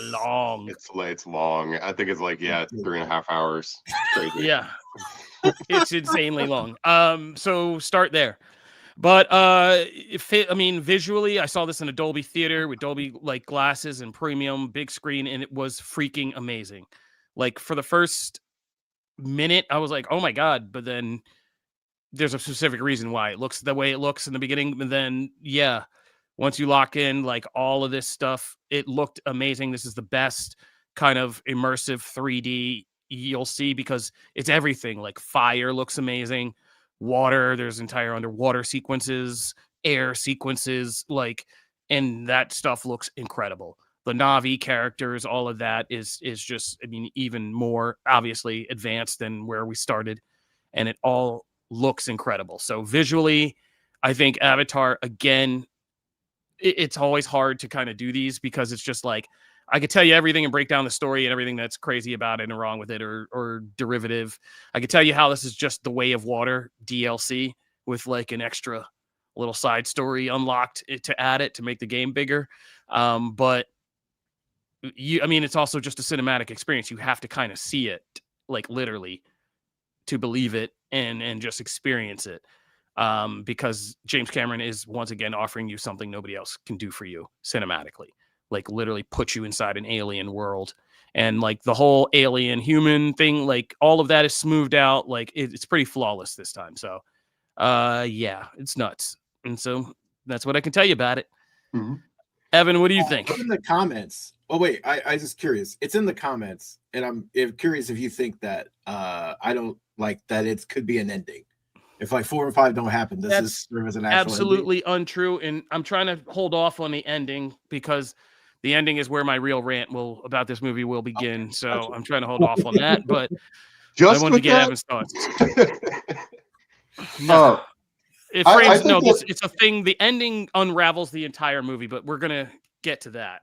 long. It's long. I think it's like 3.5 hours. It's crazy. Yeah. It's insanely long. So start there. But visually, I saw this in a Dolby theater with Dolby like glasses and premium big screen, and it was freaking amazing. Like for the first minute, I was like, "Oh my God!" But then there's a specific reason why it looks the way it looks in the beginning. And then once you lock in like all of this stuff, it looked amazing. This is the best kind of immersive 3D you'll see because it's everything. Like fire looks amazing, water, there's entire underwater sequences, air sequences, and that stuff looks incredible. the Na'vi characters, all of that is just, I mean, even more obviously advanced than where we started, and it all looks incredible. So visually, I think Avatar, again, it's always hard to kind of do these because it's just like I could tell you everything and break down the story and everything that's crazy about it and wrong with it or derivative. I could tell you how this is just the Way of Water DLC with like an extra little side story unlocked to add it to make the game bigger. But I mean, it's also just a cinematic experience. You have to kind of see it, like literally, to believe it and just experience it. Because James Cameron is once again offering you something nobody else can do for you cinematically, like literally put you inside an alien world, and like the whole alien human thing, like all of that is smoothed out. Like it's pretty flawless this time. So, yeah, it's nuts. And so that's what I can tell you about it. Mm-hmm. Evan, what do you think? In the comments. Oh wait, I just curious. It's in the comments, and I'm curious if you think that I don't like that it could be an ending. If like 4 and 5 don't happen, this is serve as an actual absolutely ending. Untrue. And I'm trying to hold off on the ending because the ending is where my real rant about this movie will begin. Okay. So I'm trying to hold off on that, but I wanted to get Evan's thoughts. No. It frames it's a thing. The ending unravels the entire movie, but we're gonna get to that.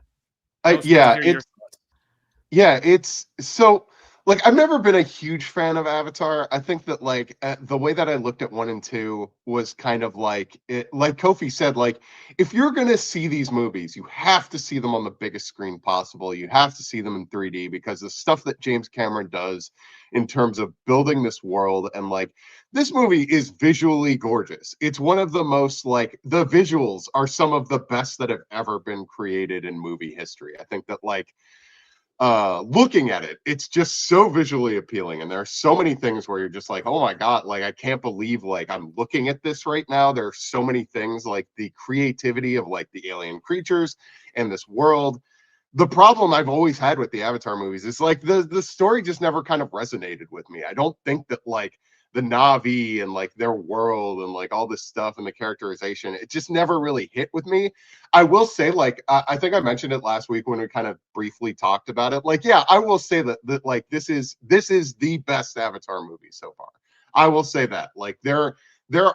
It's so like I've never been a huge fan of Avatar. I think that like the way that I looked at 1 and 2 was kind of like like Kofi said, like if you're gonna see these movies, you have to see them on the biggest screen possible. You have to see them in 3D because the stuff that James Cameron does in terms of building this world, and like this movie is visually gorgeous. It's one of the most, like, the visuals are some of the best that have ever been created in movie history. I think that like looking at it, it's just so visually appealing, and there are so many things where you're just like, oh my god, like I can't believe like I'm looking at this right now. There are so many things, like the creativity of like the alien creatures and this world. The problem I've always had with the Avatar movies is like the story just never kind of resonated with me. I don't think that like the Na'vi and like their world and like all this stuff and the characterization, it just never really hit with me. I will say, like, I think I mentioned it last week when we kind of briefly talked about it. Like, yeah, I will say that like this is the best Avatar movie so far. I will say that. Like there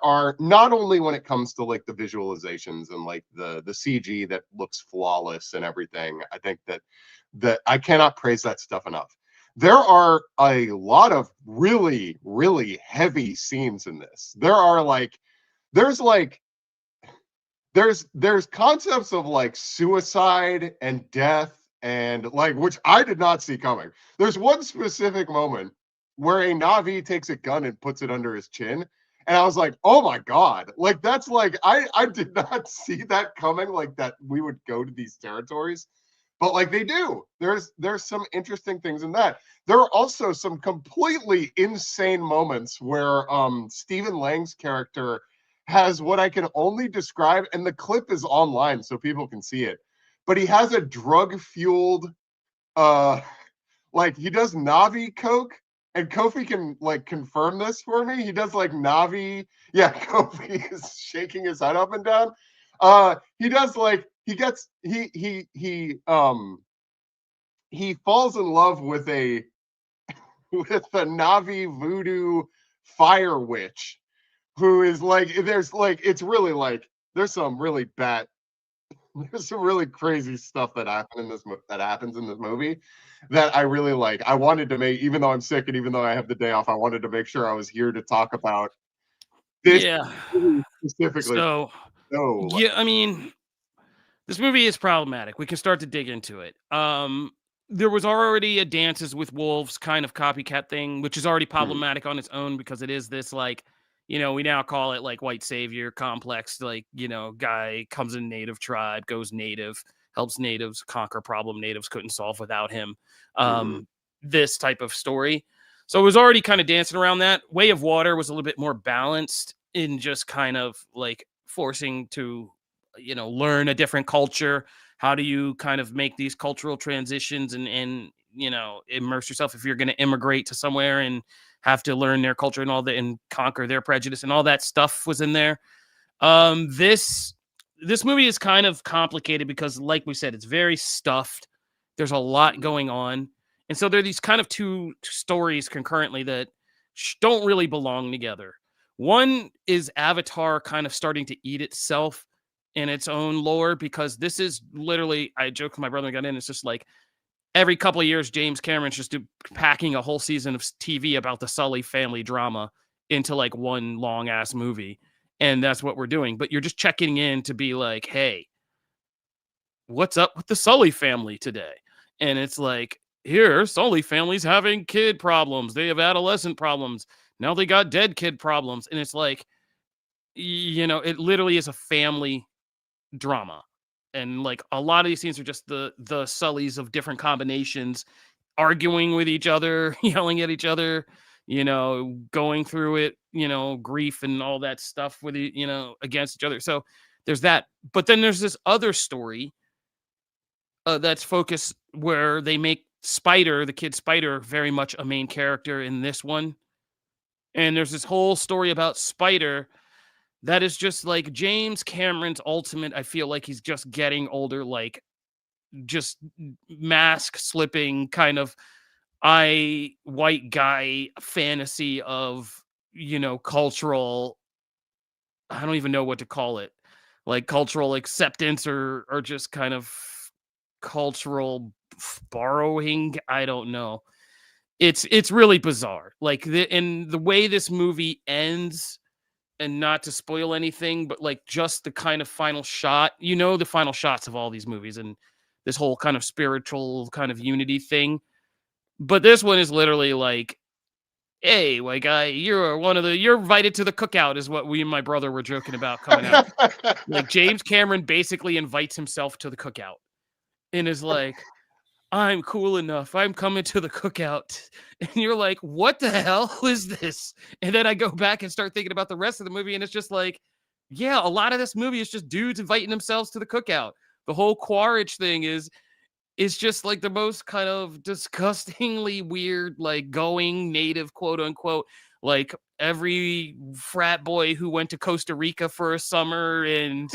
are, not only when it comes to like the visualizations and like the CG that looks flawless and everything, I think that I cannot praise that stuff enough. There are a lot of really, really heavy scenes in this. There's concepts of like suicide and death and like, which I did not see coming. There's one specific moment where a Na'vi takes a gun and puts it under his chin. And I was like, oh my God, like that's like, I did not see that coming, like that we would go to these territories. But like they do. There's some interesting things in that. There are also some completely insane moments where Stephen Lang's character has what I can only describe, and the clip is online so people can see it, but he has a drug-fueled like he does Na'vi coke, and Kofi can like confirm this for me. He does like Na'vi. Yeah, Kofi is shaking his head up and down. He does like he falls in love with a Na'vi voodoo fire witch who is like, there's like, it's really like there's some really crazy stuff that happens in this movie that I really like. I wanted to make, even though I'm sick and even though I have the day off, I wanted to make sure I was here to talk about this specifically. So yeah, I mean, this movie is problematic. We can start to dig into it. There was already a Dances with Wolves kind of copycat thing, which is already problematic on its own because it is this like, you know, we now call it like white savior complex, like, you know, guy comes in native tribe, goes native, helps natives conquer problem natives couldn't solve without him. This type of story. So it was already kind of dancing around that. Way of Water was a little bit more balanced in just kind of like forcing to, you know, learn a different culture. How do you kind of make these cultural transitions and you know, immerse yourself if you're going to immigrate to somewhere and have to learn their culture and all that and conquer their prejudice and all that stuff was in there. This this movie is kind of complicated because, like we said, it's very stuffed. There's a lot going on. And so there are these kind of two stories concurrently that don't really belong together. One is Avatar kind of starting to eat itself in its own lore, because this is literally, I joke with my brother got in, it's just like every couple of years, James Cameron's just packing a whole season of TV about the Sully family drama into like one long ass movie. And that's what we're doing. But you're just checking in to be like, hey, what's up with the Sully family today? And it's like, here, Sully family's having kid problems. They have adolescent problems. Now they got dead kid problems. And it's like, it literally is a family drama. And like a lot of these scenes are just the Sullys of different combinations arguing with each other, yelling at each other, going through it, grief and all that stuff with against each other. So there's that. But then there's this other story that's focused where they make Spider, the kid Spider, very much a main character in this one. And there's this whole story about Spider that is just like James Cameron's ultimate. I feel like he's just getting older, like just mask slipping kind of white guy fantasy of, cultural, I don't even know what to call it, like cultural acceptance or just kind of cultural borrowing. I don't know. It's really bizarre. Like the way this movie ends, and not to spoil anything, but like just the kind of final shot, the final shots of all these movies and this whole kind of spiritual kind of unity thing. But this one is literally like, hey, like you're invited to the cookout is what we and my brother were joking about coming out. Like James Cameron basically invites himself to the cookout and is like, I'm cool enough. I'm coming to the cookout. And you're like, what the hell is this? And then I go back and start thinking about the rest of the movie. And it's just like, yeah, a lot of this movie is just dudes inviting themselves to the cookout. The whole Quaritch thing is just like the most kind of disgustingly weird, like going native, quote unquote, like every frat boy who went to Costa Rica for a summer and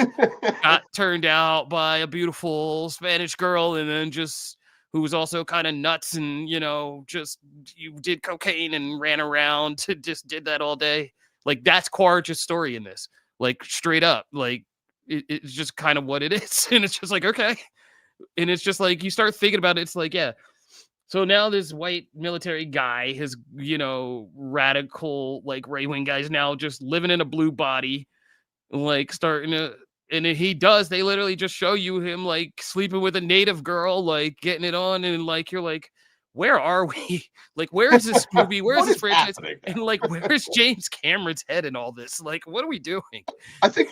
got turned out by a beautiful Spanish girl and then just who was also kind of nuts and, just you did cocaine and ran around, just did that all day. Like that's Quaritch's story in this, like straight up, like it's just kind of what it is. And it's just like, okay. And it's just like, you start thinking about it. It's like, yeah. So now this white military guy, his, radical, like right-wing guys now just living in a blue body, like starting to, and they literally just show you him like sleeping with a native girl, like getting it on. And like, you're like, where are we? Like, where is this movie? Where is this franchise? And like, where's James Cameron's head in all this? Like, what are we doing? I think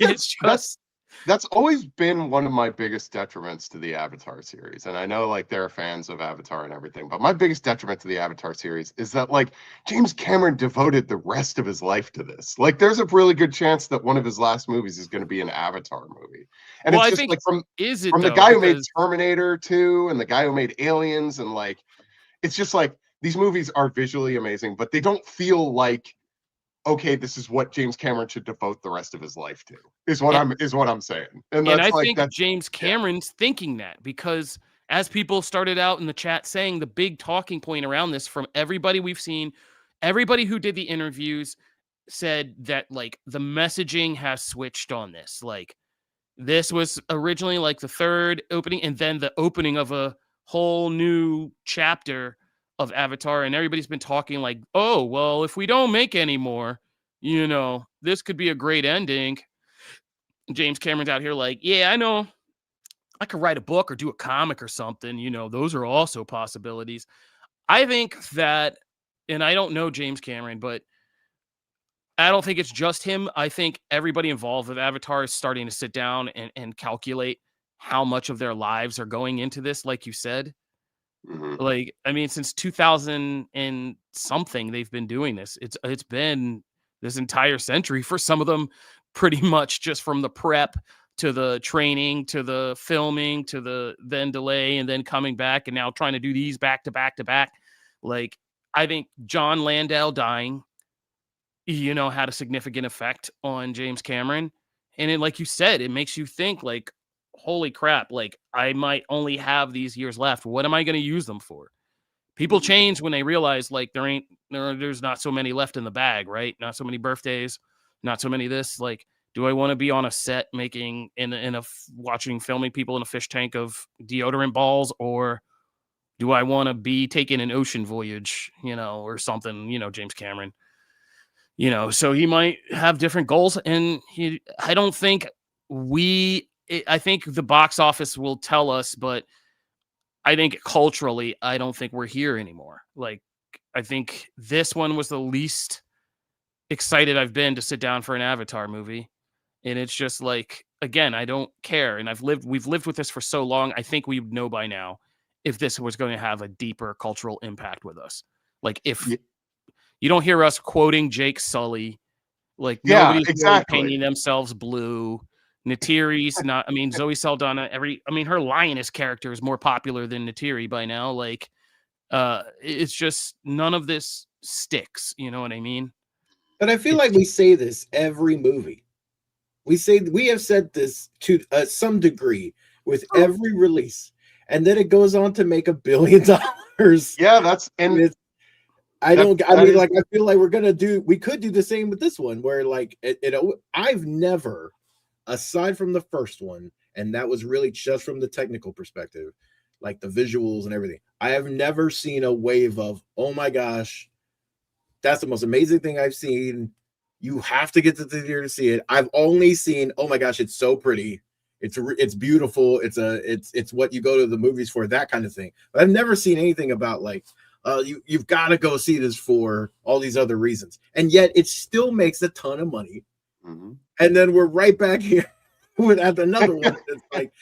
that's always been one of my biggest detriments to the Avatar series. And I know like there are fans of Avatar and everything, but my biggest detriment to the Avatar series is that like James Cameron devoted the rest of his life to this. Like there's a really good chance that one of his last movies is going to be an Avatar movie. And it's just like from the guy who made Terminator 2 and the guy who made Aliens, and like it's just like these movies are visually amazing, but they don't feel like, okay, this is what James Cameron should devote the rest of his life to, is what I'm saying. And I think James Cameron's thinking that, because as people started out in the chat saying, the big talking point around this from everybody we've seen, everybody who did the interviews said that like the messaging has switched on this. Like this was originally like the third opening and then the opening of a whole new chapter of Avatar, and everybody's been talking like, oh, well, if we don't make any more, this could be a great ending. James Cameron's out here like, yeah, I know I could write a book or do a comic or something. Those are also possibilities. I think that, and I don't know James Cameron, but I don't think it's just him. I think everybody involved with Avatar is starting to sit down and calculate how much of their lives are going into this, like you said. Mhm. Like, I mean, since 2000 and something, they've been doing this. It's been this entire century for some of them, pretty much just from the prep to the training to the filming to the then delay and then coming back and now trying to do these back to back to back. Like, I think John Landau dying, had a significant effect on James Cameron. And it, like you said, it makes you think like, holy crap, like I might only have these years left. What am I going to use them for? People change when they realize like there's not so many left in the bag, right? Not so many birthdays, not so many this. Like, do I want to be on a set making watching filming people in a fish tank of deodorant balls, or do I want to be taking an ocean voyage, or something, James Cameron, so he might have different goals. And I don't think I think the box office will tell us, but I think culturally, I don't think we're here anymore. Like, I think this one was the least excited I've been to sit down for an Avatar movie. And it's just like, again, I don't care. And we've lived with this for so long. I think we know by now if this was going to have a deeper cultural impact with us. Like, if you don't hear us quoting Jake Sully, like nobody's really painting themselves blue. Natiri's not, Zoe Saldana, her lioness character is more popular than Natiri by now. Like, it's just none of this sticks. You know what I mean? But I feel like we say this every movie. We have said this to some degree with every release, and then it goes on to make $1 billion. Yeah, I feel like we could do the same with this one, where like I've never, aside from the first one, and that was really just from the technical perspective, like the visuals and everything, I have never seen a wave of, oh my gosh, that's the most amazing thing I've seen. You have to get to the theater to see it. I've only seen, oh my gosh, it's so pretty. It's beautiful. It's what you go to the movies for, that kind of thing. But I've never seen anything about like, you've got to go see this for all these other reasons. And yet it still makes a ton of money. Mm-hmm. And then we're right back here with another one. It's like,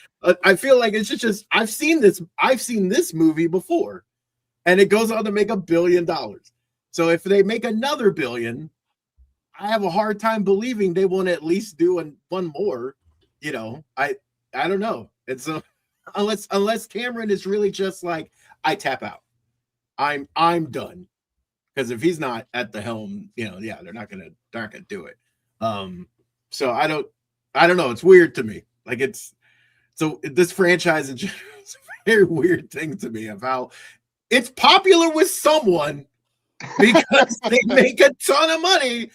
I feel like it's just I've seen this movie before, and it goes on to make $1 billion. So if they make another $1 billion, I have a hard time believing they won't at least do one more. I don't know. And so unless Cameron is really just like, I tap out, I'm done. Because if he's not at the helm, they're not gonna do it. So I don't know. It's weird to me. Like this franchise in general is a very weird thing to me of how it's popular with someone because they make a ton of money.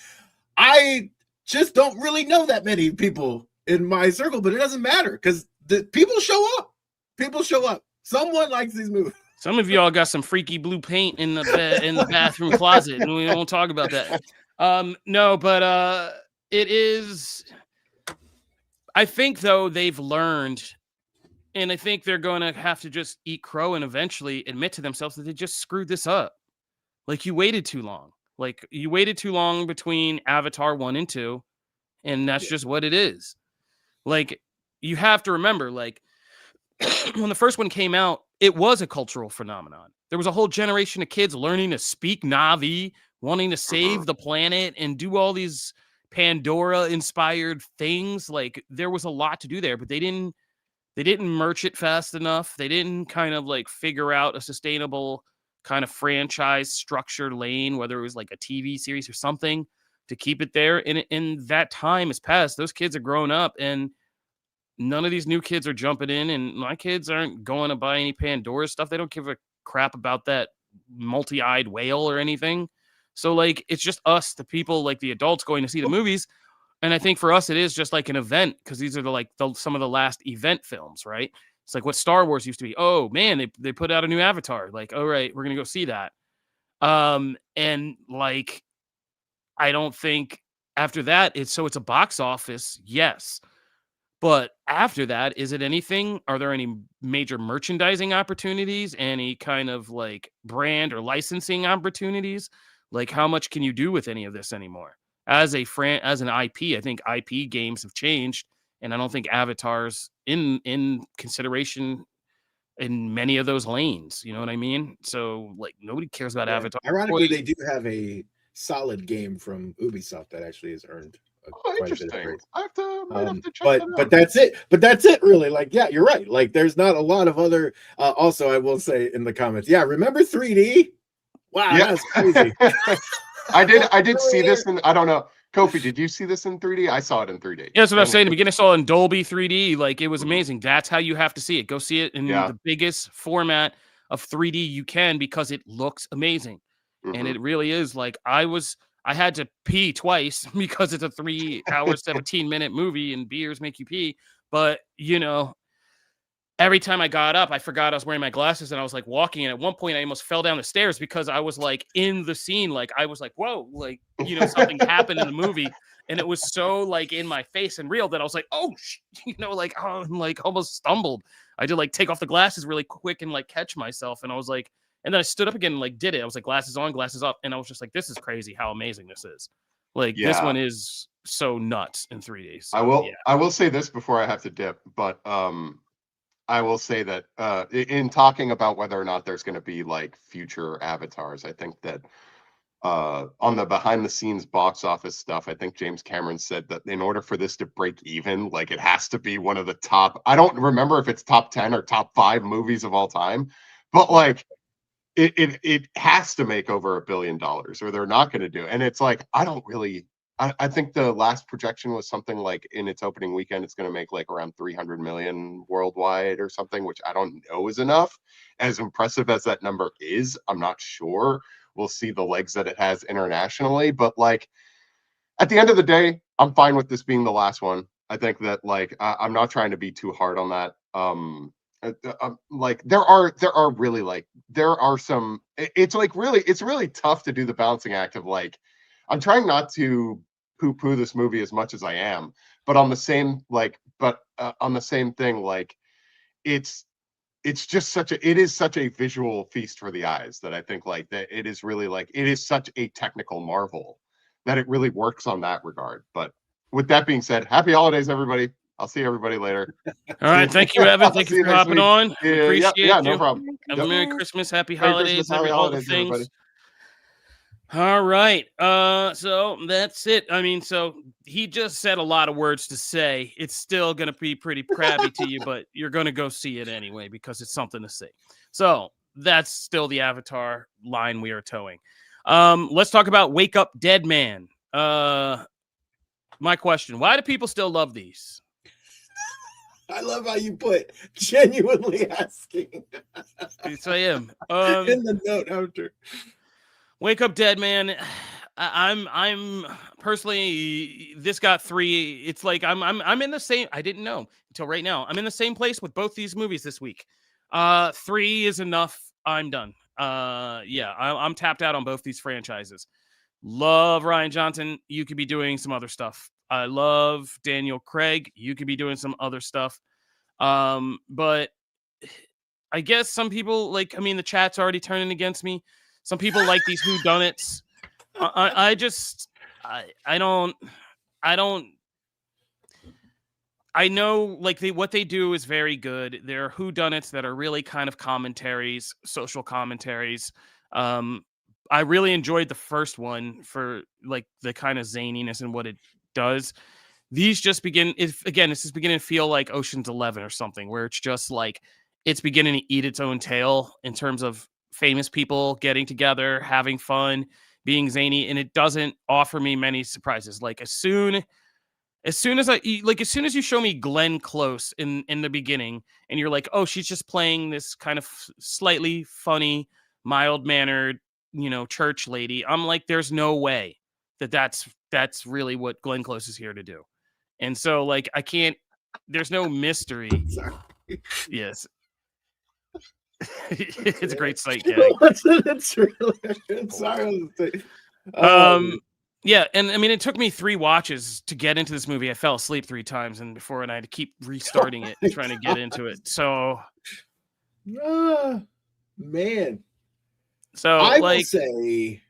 I just don't really know that many people in my circle, but it doesn't matter because the people show up. People show up. Someone likes these movies. Some of y'all got some freaky blue paint in the bathroom closet, and we won't talk about that. No, but it is. I think though they've learned, and I think they're going to have to just eat crow and eventually admit to themselves that they just screwed this up. Like, you waited too long. Like, you waited too long between Avatar 1 and 2, and that's just what it is. Like, you have to remember, like, when the first one came out, it was a cultural phenomenon. There was a whole generation of kids learning to speak Na'vi, wanting to save the planet and do all these Pandora-inspired things. Like, there was a lot to do there, but they didn't merch it fast enough. They didn't kind of like figure out a sustainable kind of franchise structured lane, whether it was like a TV series or something, to keep it there. And that time has passed. Those kids are grown up, and none of these new kids are jumping in, and my kids aren't going to buy any Pandora stuff. They don't give a crap about that multi-eyed whale or anything. So like, it's just us, the people, like the adults, going to see the movies. And I think for us, it is just like an event, because these are some of the last event films, right? It's like what Star Wars used to be. Oh man, they put out a new Avatar. Like, all right, we're gonna go see that. And like, I don't think after that it's a box office, yes. But after that, is it anything? Are there any major merchandising opportunities? Any kind of like brand or licensing opportunities? Like, how much can you do with any of this anymore? As an IP, I think IP games have changed, and I don't think Avatar's in consideration in many of those lanes. You know what I mean? So like, nobody cares about Avatar. Ironically, they do have a solid game from Ubisoft that actually has earned quite a bit of praise. I have to check that out. But that's it. But that's it, really. Like, yeah, you're right. Like, there's not a lot of other. Also, I will say in the comments, yeah, remember 3D? Wow, Yeah. that's crazy. I did see this, and I don't know. Kofi, did you see this in 3D? I saw it in 3D. Yeah, that's what I was saying. In the beginning, I saw it in Dolby 3D. Like, it was amazing. That's how you have to see it. Go see it in the biggest format of 3D you can, because it looks amazing. And it really is. Like, I had to pee twice because it's a 3 hour, 17-minute movie and beers make you pee. But, you know, every time I got up, I forgot I was wearing my glasses and I was like walking. And at one point I almost fell down the stairs because I was like in the scene. Like, I was like, whoa, like, you know, something happened in the movie. And it was so like in my face and real that I was like, oh, you know, like, oh, like almost stumbled. I did like take off the glasses really quick and like catch myself. And I was like, and then I stood up again and like did it. I was like, glasses on, glasses up. And I was just like, this is crazy how amazing this is. Like, this one is so nuts in 3D. So, I will say this before I have to dip, but I will say that in talking about whether or not there's going to be like future avatars, I think that on the behind the scenes box office stuff, I think James Cameron said that in order for this to break even, like it has to be one of the top, I don't remember if it's top 10 or top 5 movies of all time, but like it has to make over $1 billion or they're not going to do it. And it's like, I think the last projection was something like in its opening weekend, it's going to make like around 300 million worldwide or something, which I don't know is enough. As impressive as that number is, I'm not sure. We'll see the legs that it has internationally. But like at the end of the day, I'm fine with this being the last one. I think that like I'm not trying to be too hard on that. Like there are some. It's really tough to do the balancing act of like I'm trying not to poo-poo this movie as much as I am, but on the same thing, like it's just it is such a visual feast for the eyes that I think like that it is really like it is such a technical marvel that it really works on that regard. But with that being said, happy holidays, everybody. I'll see everybody later. All right, thank you, Evan. Thank you for hopping on. We appreciate you. No problem. Have a Merry Christmas, Happy Merry Holidays, Christmas, all the things. Everybody. All right. So that's it. I mean, so he just said a lot of words to say. It's still going to be pretty crabby to you, but you're going to go see it anyway because it's something to see. So that's still the Avatar line we are towing. Let's talk about Wake Up Dead Man. My question, why do people still love these? I love how you put genuinely asking. Yes, I am. In the note after. Wake Up Dead Man. I'm personally, this got 3. It's like I'm in the same. I didn't know until right now. I'm in the same place with both these movies this week. 3 is enough. I'm done. I'm tapped out on both these franchises. Love Rian Johnson. You could be doing some other stuff. I love Daniel Craig. You could be doing some other stuff. But I guess some people the chat's already turning against me. Some people like these whodunits. I don't. I know what they do is very good. There are whodunits that are really kind of commentaries, social commentaries. I really enjoyed the first one for like the kind of zaniness and what it does. These just begin. It's just beginning to feel like Ocean's 11 or something, where it's just like it's beginning to eat its own tail in terms of famous people getting together, having fun, being zany, and it doesn't offer me many surprises. Like as soon as you show me Glenn Close in the beginning, and you're like, oh, she's just playing this kind of slightly funny, mild-mannered, church lady. I'm like, there's no way that's really what Glenn Close is here to do. And so like I can't. There's no mystery. Sorry. Yes. It's a great sight gag. It's really sorry. Yeah, and I mean, it took me 3 watches to get into this movie. I fell asleep 3 times, and I had to keep restarting it, trying to get into it. So, man. So I will say,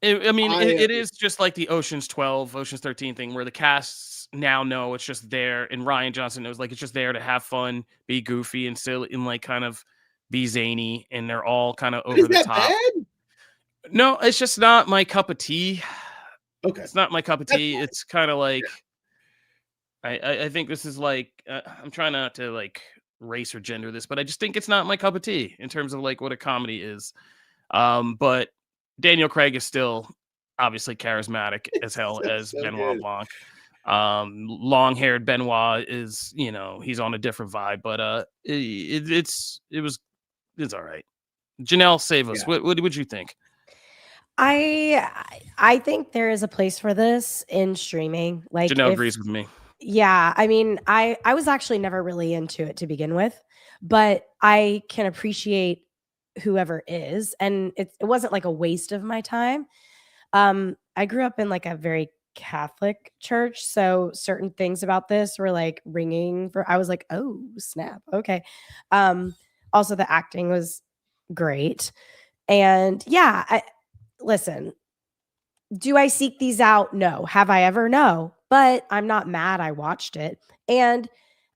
it is just like the Ocean's 12, Ocean's 13 thing, where the casts now know it's just there, and Rian Johnson knows like it's just there to have fun, be goofy, and still in like kind of be zany, and they're all kind of over the top. Bad? No, it's just not my cup of tea. Okay, it's not my cup of tea. It's kind of like I think this is like I'm trying not to like race or gender this, but I just think it's not my cup of tea in terms of like what a comedy is. But Daniel Craig is still obviously charismatic as hell as so Benoit good. Blanc. Long-haired Benoit is, he's on a different vibe, but it's all right. Janelle, save us. Yeah. What would you think? I think there is a place for this in streaming. Like Janelle if agrees with me. yeah, I mean, I was actually never really into it to begin with, but I can appreciate whoever is, and it wasn't like a waste of my time. I grew up in like a very Catholic church, so certain things about this were like ringing for I was like, "Oh, snap. Okay." Also the acting was great. And yeah, listen, do I seek these out? No. Have I ever? No. But I'm not mad I watched it. And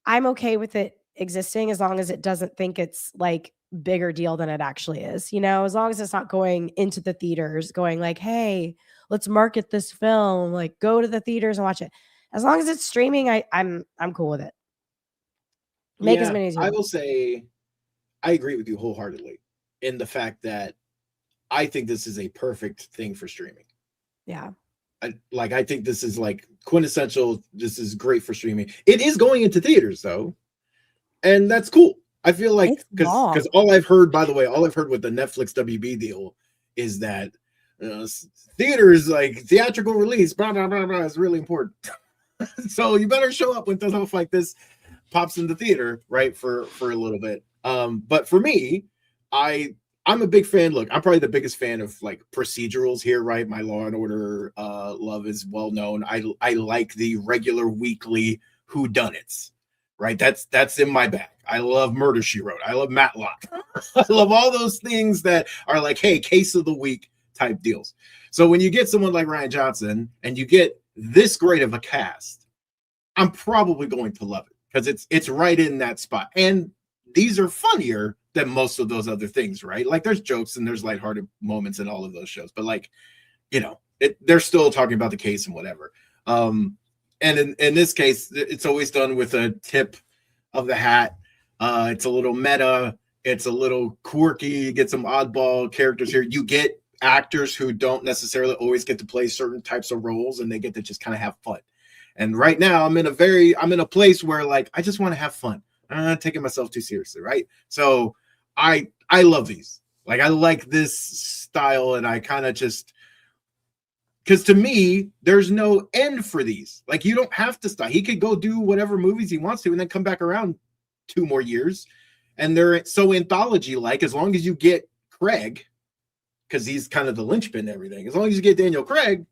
I'm okay with it existing as long as it doesn't think it's like bigger deal than it actually is. As long as it's not going into the theaters, going like, hey, let's market this film, like go to the theaters and watch it. As long as it's streaming, I'm cool with it. Make as Yeah, many as you I want. will say I agree with you wholeheartedly in the fact that I think this is a perfect thing for streaming. Yeah. I think this is like quintessential. This is great for streaming. It is going into theaters though, and that's cool. I feel like It's because long. all I've heard, by the way, all I've heard with the Netflix WB deal is that theaters like theatrical release, blah blah blah blah, is really important. So you better show up when stuff like this pops in the theater, right? For a little bit. But for me, I'm a big fan. Look, I'm probably the biggest fan of like procedurals here, right? My Law and Order love is well known. I like the regular weekly whodunits, right? That's in my bag. I love Murder She Wrote. I love Matlock. I love all those things that are like, hey, case of the week type deals. So when you get someone like Rian Johnson and you get this great of a cast, I'm probably going to love it because it's right in that spot. And these are funnier than most of those other things, right? Like there's jokes and there's lighthearted moments in all of those shows, but like, they're still talking about the case and whatever. And in this case, it's always done with a tip of the hat. It's a little meta. It's a little quirky. You get some oddball characters here. You get actors who don't necessarily always get to play certain types of roles, and they get to just kind of have fun. And right now, I'm in a place where like I just want to have fun. I'm not taking myself too seriously, right? So I love these. Like I like this style, and I kind of just because to me, there's no end for these. Like you don't have to stop. He could go do whatever movies he wants to, and then come back around 2 more years. And they're so anthology-like. As long as you get Craig, because he's kind of the linchpin and everything. As long as you get Daniel Craig,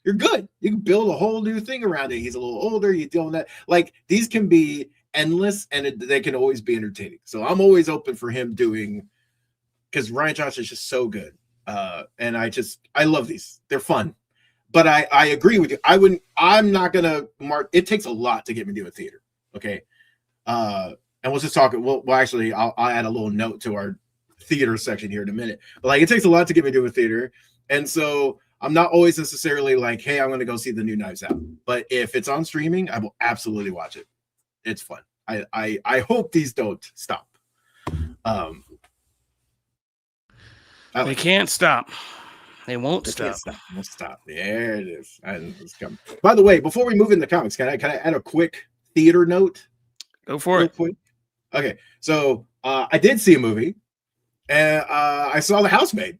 you're good. You can build a whole new thing around it. He's a little older. You deal with that. Like these can be endless, and they can always be entertaining. So I'm always open for him doing, because Rian Johnson is just so good. And I love these. They're fun. But I agree with you. I'm not gonna mark. It takes a lot to get me to a theater. Okay. And we'll just talk. Well, actually, I'll add a little note to our theater section here in a minute. But like, it takes a lot to get me to a theater, and so I'm not always necessarily like, hey, I'm going to go see the new Knives Out. But if it's on streaming, I will absolutely watch it. It's fun. I hope these don't stop. They can't stop. They won't stop. Won't stop. There it is. It's coming. By the way, before we move into comics, can I add a quick theater note? Go for it. Quick? Okay, so I did see a movie, and I saw The Housemaid.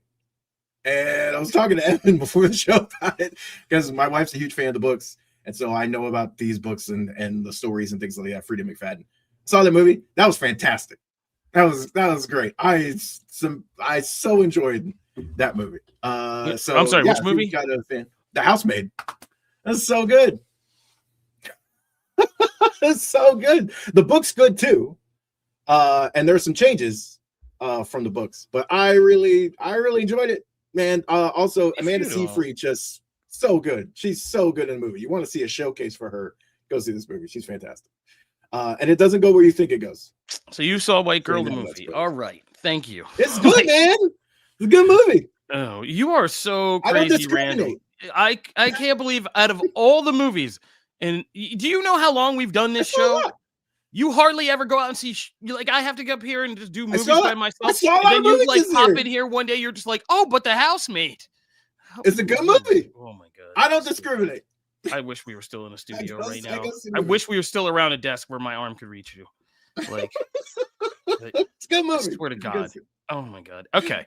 And I was talking to Evan before the show about it because my wife's a huge fan of the books. And so I know about these books and the stories and things like that. Frida McFadden. Saw the movie. That was fantastic. That was great. I so enjoyed that movie. So I'm sorry, which movie? Got a fan. The Housemaid. That's so good. It's so good. The book's good too. And there's some changes from the books, but I really enjoyed it. Man, also Amanda Seyfried, just so good. She's so good in the movie. You want to see a showcase for her? Go see this movie. She's fantastic. And it doesn't go where you think it goes. So you saw White Girl the movie. All right. Thank you. It's good, man. It's a good movie. Oh, you are so I don't crazy, Randall. I can't believe out of all the movies, and do you know how long we've done this show? You hardly ever go out and see. Like I have to go up here and just do movies by myself. And then you like pop in here one day. You're just like, oh, but The Housemaid. It's a good movie. Oh my god! I don't discriminate. I wish we were still in a studio right I now. go see I movies. wish we were still around a desk where my arm could reach you. Like, It's a good I movie. swear to It's a good God. scene. Oh my god. Okay.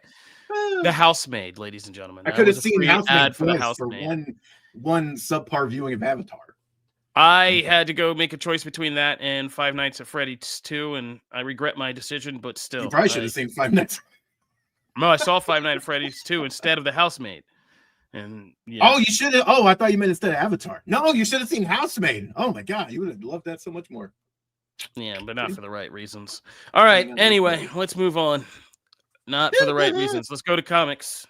The Housemaid, ladies and gentlemen. I That could have was a seen free Housemaid ad for the twice for Housemaid. one subpar viewing of Avatar. I had to go make a choice between that and Five Nights at Freddy's 2, and I regret my decision, but still. You probably should have seen Five Nights. No, I saw Five Nights at Freddy's 2 instead of The Housemaid. And yeah. Oh, you should have. Oh, I thought you meant instead of Avatar. No, you should have seen Housemaid. Oh my God, you would have loved that so much more. Yeah, but not for the right reasons. All right. Anyway, let's move on. Not for the right reasons. Let's go to comics.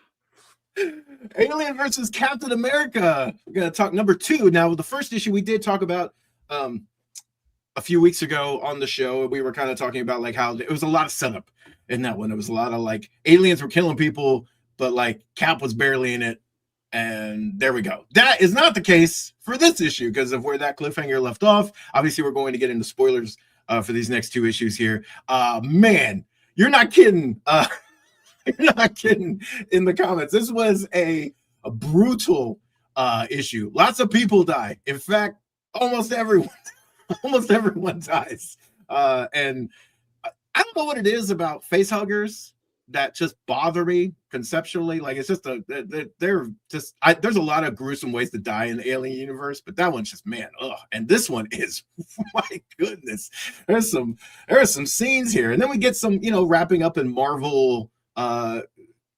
Alien versus Captain America. We're gonna talk number 2 now. The first issue we did talk about a few weeks ago on the show. We were kind of talking about like how it was a lot of setup in that one. It was a lot of like aliens were killing people, but like Cap was barely in it. And there we go. That is not the case for this issue because of where that cliffhanger left off. Obviously, we're going to get into spoilers for these next 2 issues here. Man, you're not kidding. You're not kidding in the comments. This was a brutal issue. Lots of people die. In fact, almost everyone dies. And I don't know what it is about face huggers that just bother me conceptually. Like it's just there's a lot of gruesome ways to die in the Alien universe, but that one's just, man, and this one is, my goodness, there are some scenes here, and then we get some, wrapping up in Marvel, kind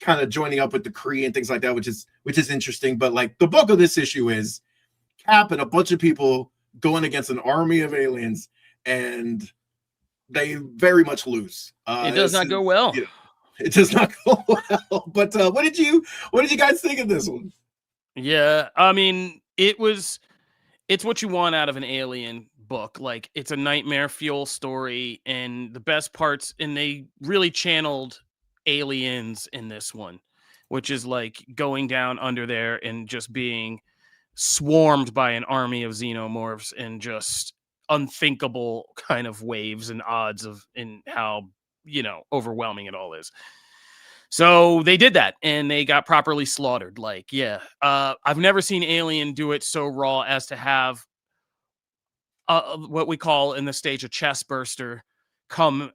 of joining up with the Kree and things like that, which is interesting. But like the bulk of this issue is Cap and a bunch of people going against an army of aliens, and they very much lose. It does not go well. It does not go well. But what did you guys think of this one? Yeah, I mean, it's what you want out of an Alien book. Like, it's a nightmare fuel story, and the best parts, and they really channeled aliens in this one, which is like going down under there and just being swarmed by an army of xenomorphs and just unthinkable kind of waves and odds of in how overwhelming it all is. So they did that and they got properly slaughtered. Like, yeah, I've never seen Alien do it so raw as to have what we call in the stage a chest burster come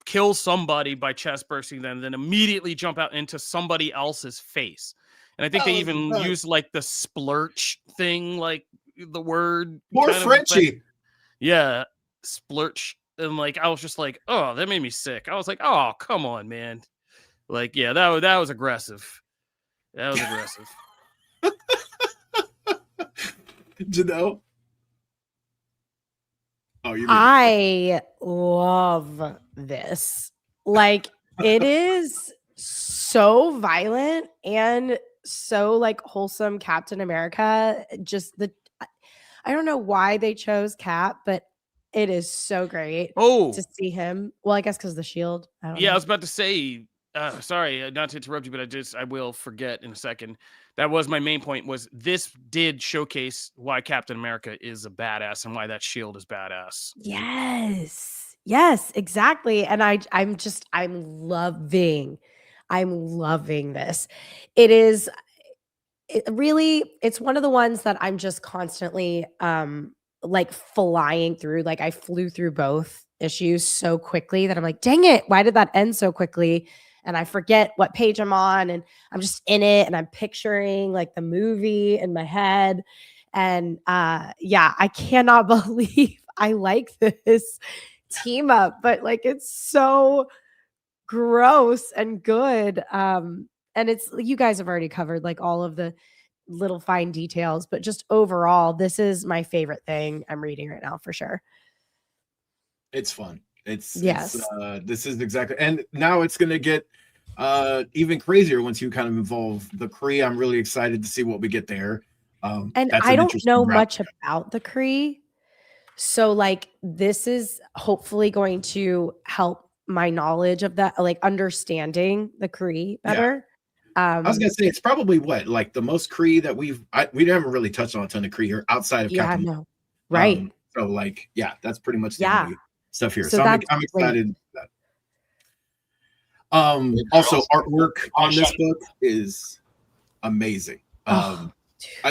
kill somebody by chest bursting them, then immediately jump out into somebody else's face. And I think they even use like the splurch thing, like the word. More Frenchy. Yeah, splurch. And like, I was just like, oh, that made me sick. I was like, oh, come on, man. Like, yeah, that was aggressive. That was aggressive. Janelle? I love this. Like, it is so violent and so like wholesome. Captain America, I don't know why they chose Cap, but it is so great to see him. Well, I guess because of the shield. I don't know. I was about to say, sorry, not to interrupt you, but I will forget in a second. That was my main point, was this did showcase why Captain America is a badass and why that shield is badass. Yes, exactly. And I'm loving this. It's one of the ones that I'm just constantly like flying through. Like I flew through both issues so quickly that I'm like, dang it, why did that end so quickly? And I forget what page I'm on, and I'm just in it, and I'm picturing like the movie in my head. And I cannot believe I like this team up, but like it's so gross and good. And it's, you guys have already covered like all of the little fine details, but just overall, this is my favorite thing I'm reading right now for sure. It's fun. This is exactly, and now it's going to get even crazier once you kind of involve the Kree. I'm really excited to see what we get there. And I don't know much about the Kree, so like this is hopefully going to help my knowledge of that, like understanding the Kree better. I was gonna say it's probably like the most Kree that we haven't really touched on a ton of Kree here outside of Captain. No, right. So like, that's pretty much the only stuff here. So I'm excited about that. Also, artwork on this book is amazing. Oh,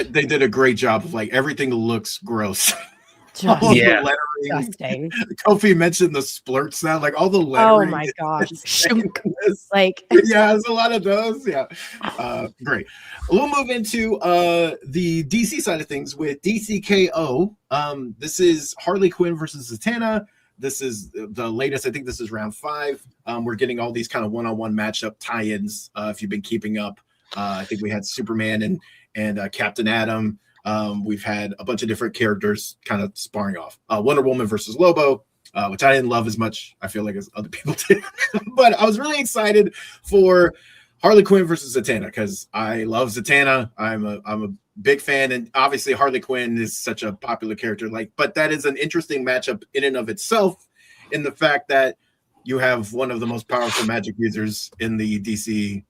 They did a great job of like everything looks gross. just All Yeah. the lettering. disgusting. Kofi mentioned the splurt sound, like all the Oh lettering. my gosh. insane in this. Like, Yeah, there's a lot of those. Yeah. Great. We'll move into the DC side of things with DCKO. This is Harley Quinn versus Zatanna. This is the latest. I think this is round 5. We're getting all these kind of one-on-one matchup tie-ins. If you've been keeping up, I think we had Superman and Captain Atom. We've had a bunch of different characters kind of sparring off. Wonder Woman versus Lobo, which I didn't love as much, I feel like, as other people did. But I was really excited for Harley Quinn versus Zatanna because I love Zatanna. I'm a big fan, and obviously Harley Quinn is such a popular character. But that is an interesting matchup in and of itself, in the fact that you have one of the most powerful magic users in the DC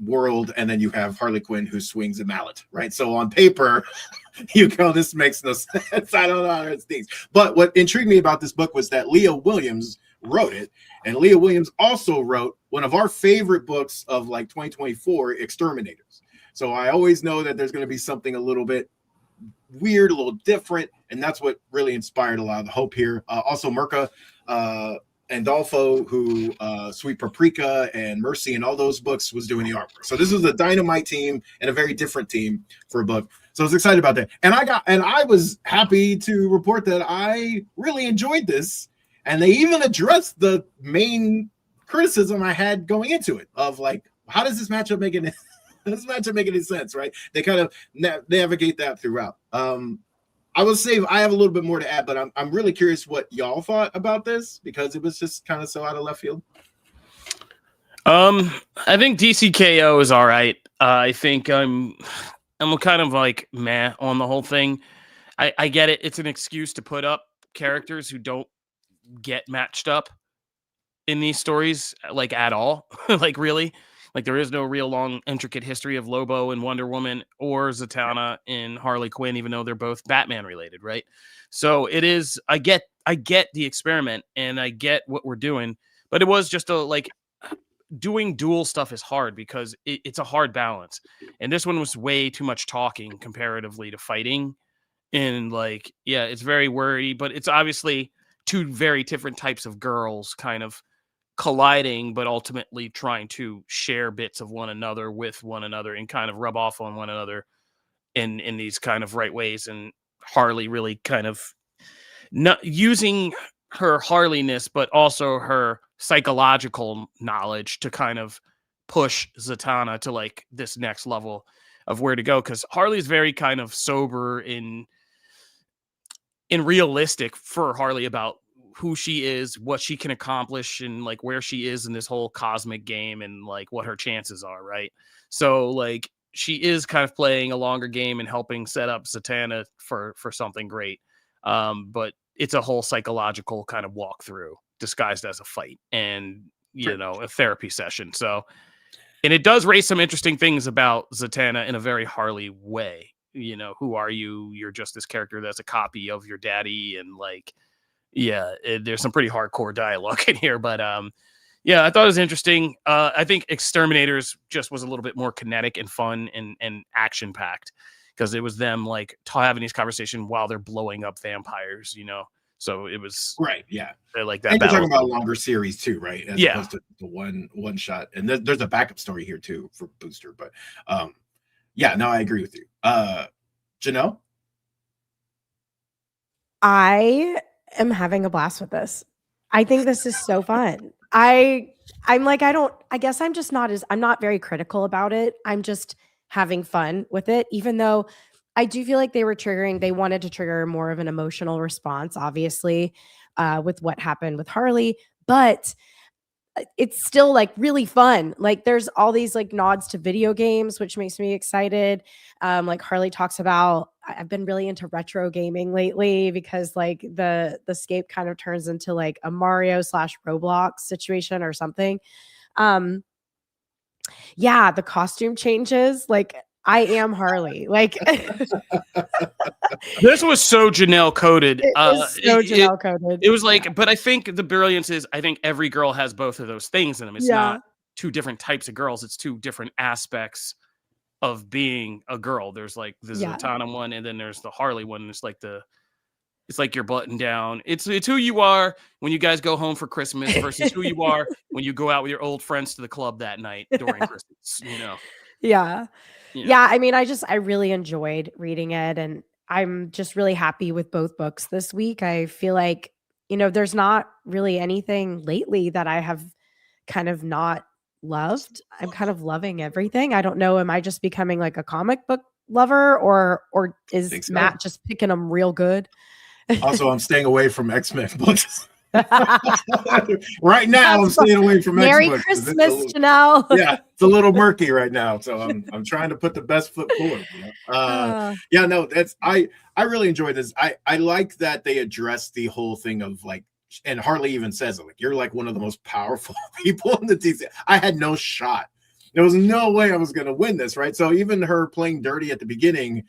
world, and then you have Harley Quinn who swings a mallet, right? So on paper, you go, this makes no sense. I don't know how it thinks. But what intrigued me about this book was that Leah Williams wrote it, and Leah Williams also wrote one of our favorite books of like 2024, Exterminators. So I always know that there's going to be something a little bit weird, a little different, and that's what really inspired a lot of the hope here. Also, Mirka Andolfo, who Sweet Paprika and Mercy and all those books was doing the artwork. So this was a dynamite team and a very different team for a book. So I was excited about that. And I was happy to report that I really enjoyed this. And they even addressed the main criticism I had going into it of like, how does this matchup make any sense, right? They kind of navigate that throughout. I will say I have a little bit more to add, but I'm really curious what y'all thought about this because it was just kind of so out of left field. I think DCKO is all right. I think I'm kind of like meh on the whole thing. I get it. It's an excuse to put up characters who don't get matched up in these stories, like at all. Like really. Like there is no real long, intricate history of Lobo and Wonder Woman or Zatanna in Harley Quinn, even though they're both Batman related, right? So it is. I get the experiment and I get what we're doing, but it was just doing dual stuff is hard because it's a hard balance, and this one was way too much talking comparatively to fighting, and like it's very wordy, but it's obviously two very different types of girls, kind of colliding, but ultimately trying to share bits of one another with one another and kind of rub off on one another in these kind of right ways. And Harley really kind of not using her Harleyness, but also her psychological knowledge to kind of push Zatanna to like this next level of where to go. Cause Harley's very kind of sober in realistic for Harley about who she is, what she can accomplish, and like where she is in this whole cosmic game and like what her chances are, right? So like she is kind of playing a longer game and helping set up Zatanna for something great. But it's a whole psychological kind of walkthrough disguised as a fight and a therapy session. So, and it does raise some interesting things about Zatanna in a very Harley way. Who are you? You're just this character that's a copy of your daddy, and like there's some pretty hardcore dialogue in here, but I thought it was interesting. I think Exterminators just was a little bit more kinetic and fun and action packed because it was them like having these conversations while they're blowing up vampires, so it was right. Yeah. Like that. And you're talking about a longer series too, right? As yeah. opposed to the one shot. And there's a backup story here too for Booster, but no, I agree with you. Janelle? I'm having a blast with this. I think this is so fun. I'm not very critical about it. I'm just having fun with it, even though I do feel like they wanted to trigger more of an emotional response, obviously, with what happened with Harley, but it's still like really fun. Like there's all these like nods to video games, which makes me excited. Like Harley talks about, I've been really into retro gaming lately because like the scape kind of turns into like a Mario / Roblox situation or something. The costume changes. Like I am Harley. Like this was so Janelle coded. Janelle coded. It was like, but I think the brilliance is I think every girl has both of those things in them. It's not two different types of girls. It's two different aspects of being a girl. There's like the Yeah. Zatanna one, and then there's the Harley one. And it's like you're buttoned down. It's who you are when you guys go home for Christmas versus who you are when you go out with your old friends to the club that night during Christmas. Yeah. You know. Yeah. I mean, I really enjoyed reading it, and I'm just really happy with both books this week. I feel like, there's not really anything lately that I have kind of not loved. I'm kind of loving everything. I don't know. Am I just becoming like a comic book lover, or is Think so. Matt just picking them real good? Also, I'm staying away from X-Men books. Right now, I'm staying away from Merry X-Men. Christmas, Janelle. Yeah, it's a little murky right now, so I'm trying to put the best foot forward. Yeah, no, I really enjoyed this. I like that they addressed the whole thing of like, and Harley even says it, like, you're like one of the most powerful people in the DC. I had no shot. There was no way I was going to win this, right? So even her playing dirty at the beginning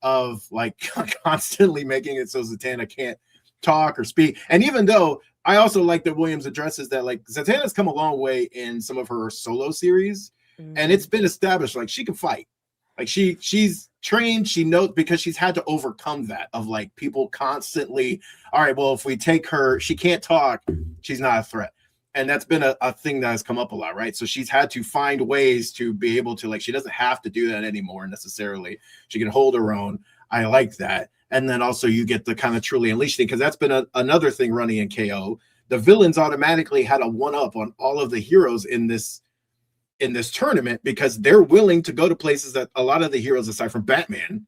of like constantly making it so Zatanna can't talk or speak. And even though I also like that Williams addresses that, like, Zatanna's come a long way in some of her solo series, and it's been established like she can fight. Like she's trained, she knows, because she's had to overcome that of like people constantly, all right, well, if we take her, she can't talk, she's not a threat. And that's been a thing that has come up a lot, right? So she's had to find ways to be able to, like, she doesn't have to do that anymore necessarily. She can hold her own. I like that. And then also you get the kind of truly unleashed thing, because that's been another thing running in KO. The villains automatically had a one-up on all of the heroes in this tournament, because they're willing to go to places that a lot of the heroes, aside from Batman,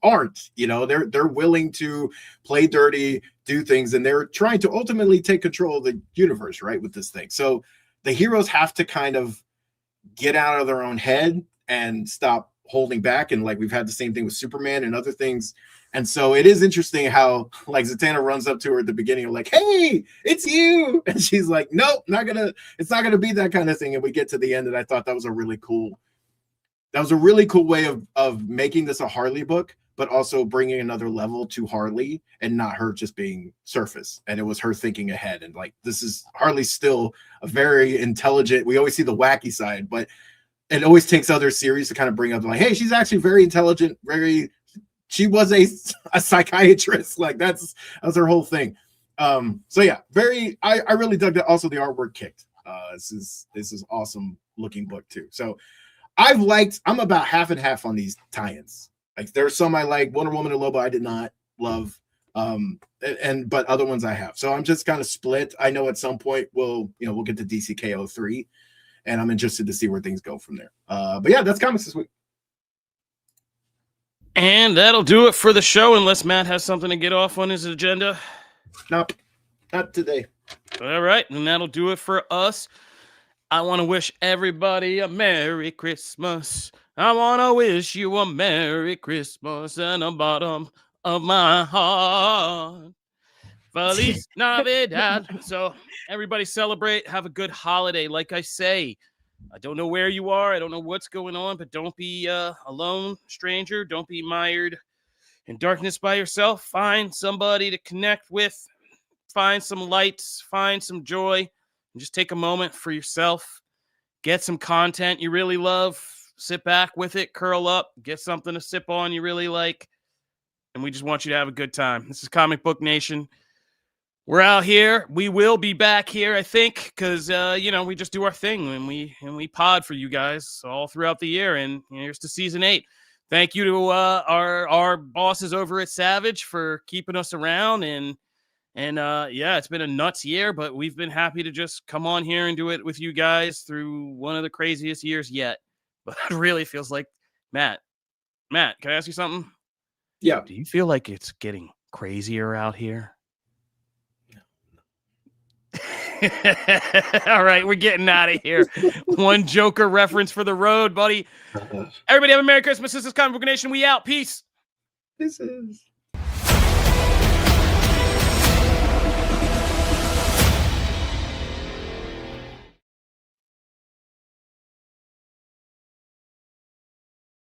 aren't. They're willing to play dirty, do things, and they're trying to ultimately take control of the universe, right, with this thing. So the heroes have to kind of get out of their own head and stop holding back. And like, we've had the same thing with Superman and other things. And so it is interesting how, like, Zatanna runs up to her at the beginning, like, hey, it's you. And she's like, nope, it's not gonna be that kind of thing. And we get to the end, and I thought that was a really cool way of making this a Harley book, but also bringing another level to Harley and not her just being surface. And it was her thinking ahead. And like, Harley's still a very intelligent, we always see the wacky side, but it always takes other series to kind of bring up like, hey, she's actually very intelligent, she was a psychiatrist. Like that was her whole thing. So yeah, I really dug that. Also the artwork kicked. This is awesome looking book too. So I'm about half and half on these tie-ins. Like there's some I like. Wonder Woman and Lobo I did not love. But other ones I have. So I'm just kind of split. I know at some point we'll get to DCKO 3, and I'm interested to see where things go from there. But yeah, that's comics this week. And that'll do it for the show, unless Matt has something to get off on his agenda. Nope, not today. All right, and that'll do it for us. I want to wish everybody a Merry Christmas. I want to wish you a Merry Christmas and the bottom of my heart. Feliz Navidad. So everybody celebrate. Have a good holiday. Like I say, I don't know where you are. I don't know what's going on, but don't be alone, stranger. Don't be mired in darkness by yourself. Find somebody to connect with. Find some lights. Find some joy. And just take a moment for yourself. Get some content you really love. Sit back with it. Curl up. Get something to sip on you really like. And we just want you to have a good time. This is Comic Book Nation. We're out here. We will be back here, I think, because we just do our thing and we pod for you guys all throughout the year. And here's to season 8. Thank you to our bosses over at Savage for keeping us around. And it's been a nuts year, but we've been happy to just come on here and do it with you guys through one of the craziest years yet. But it really feels like Matt, can I ask you something? Yeah. Do you feel like it's getting crazier out here? All right, we're getting out of here. One Joker reference for the road, buddy. Everybody have a Merry Christmas. This is Comic Book Nation. We out. Peace. This is...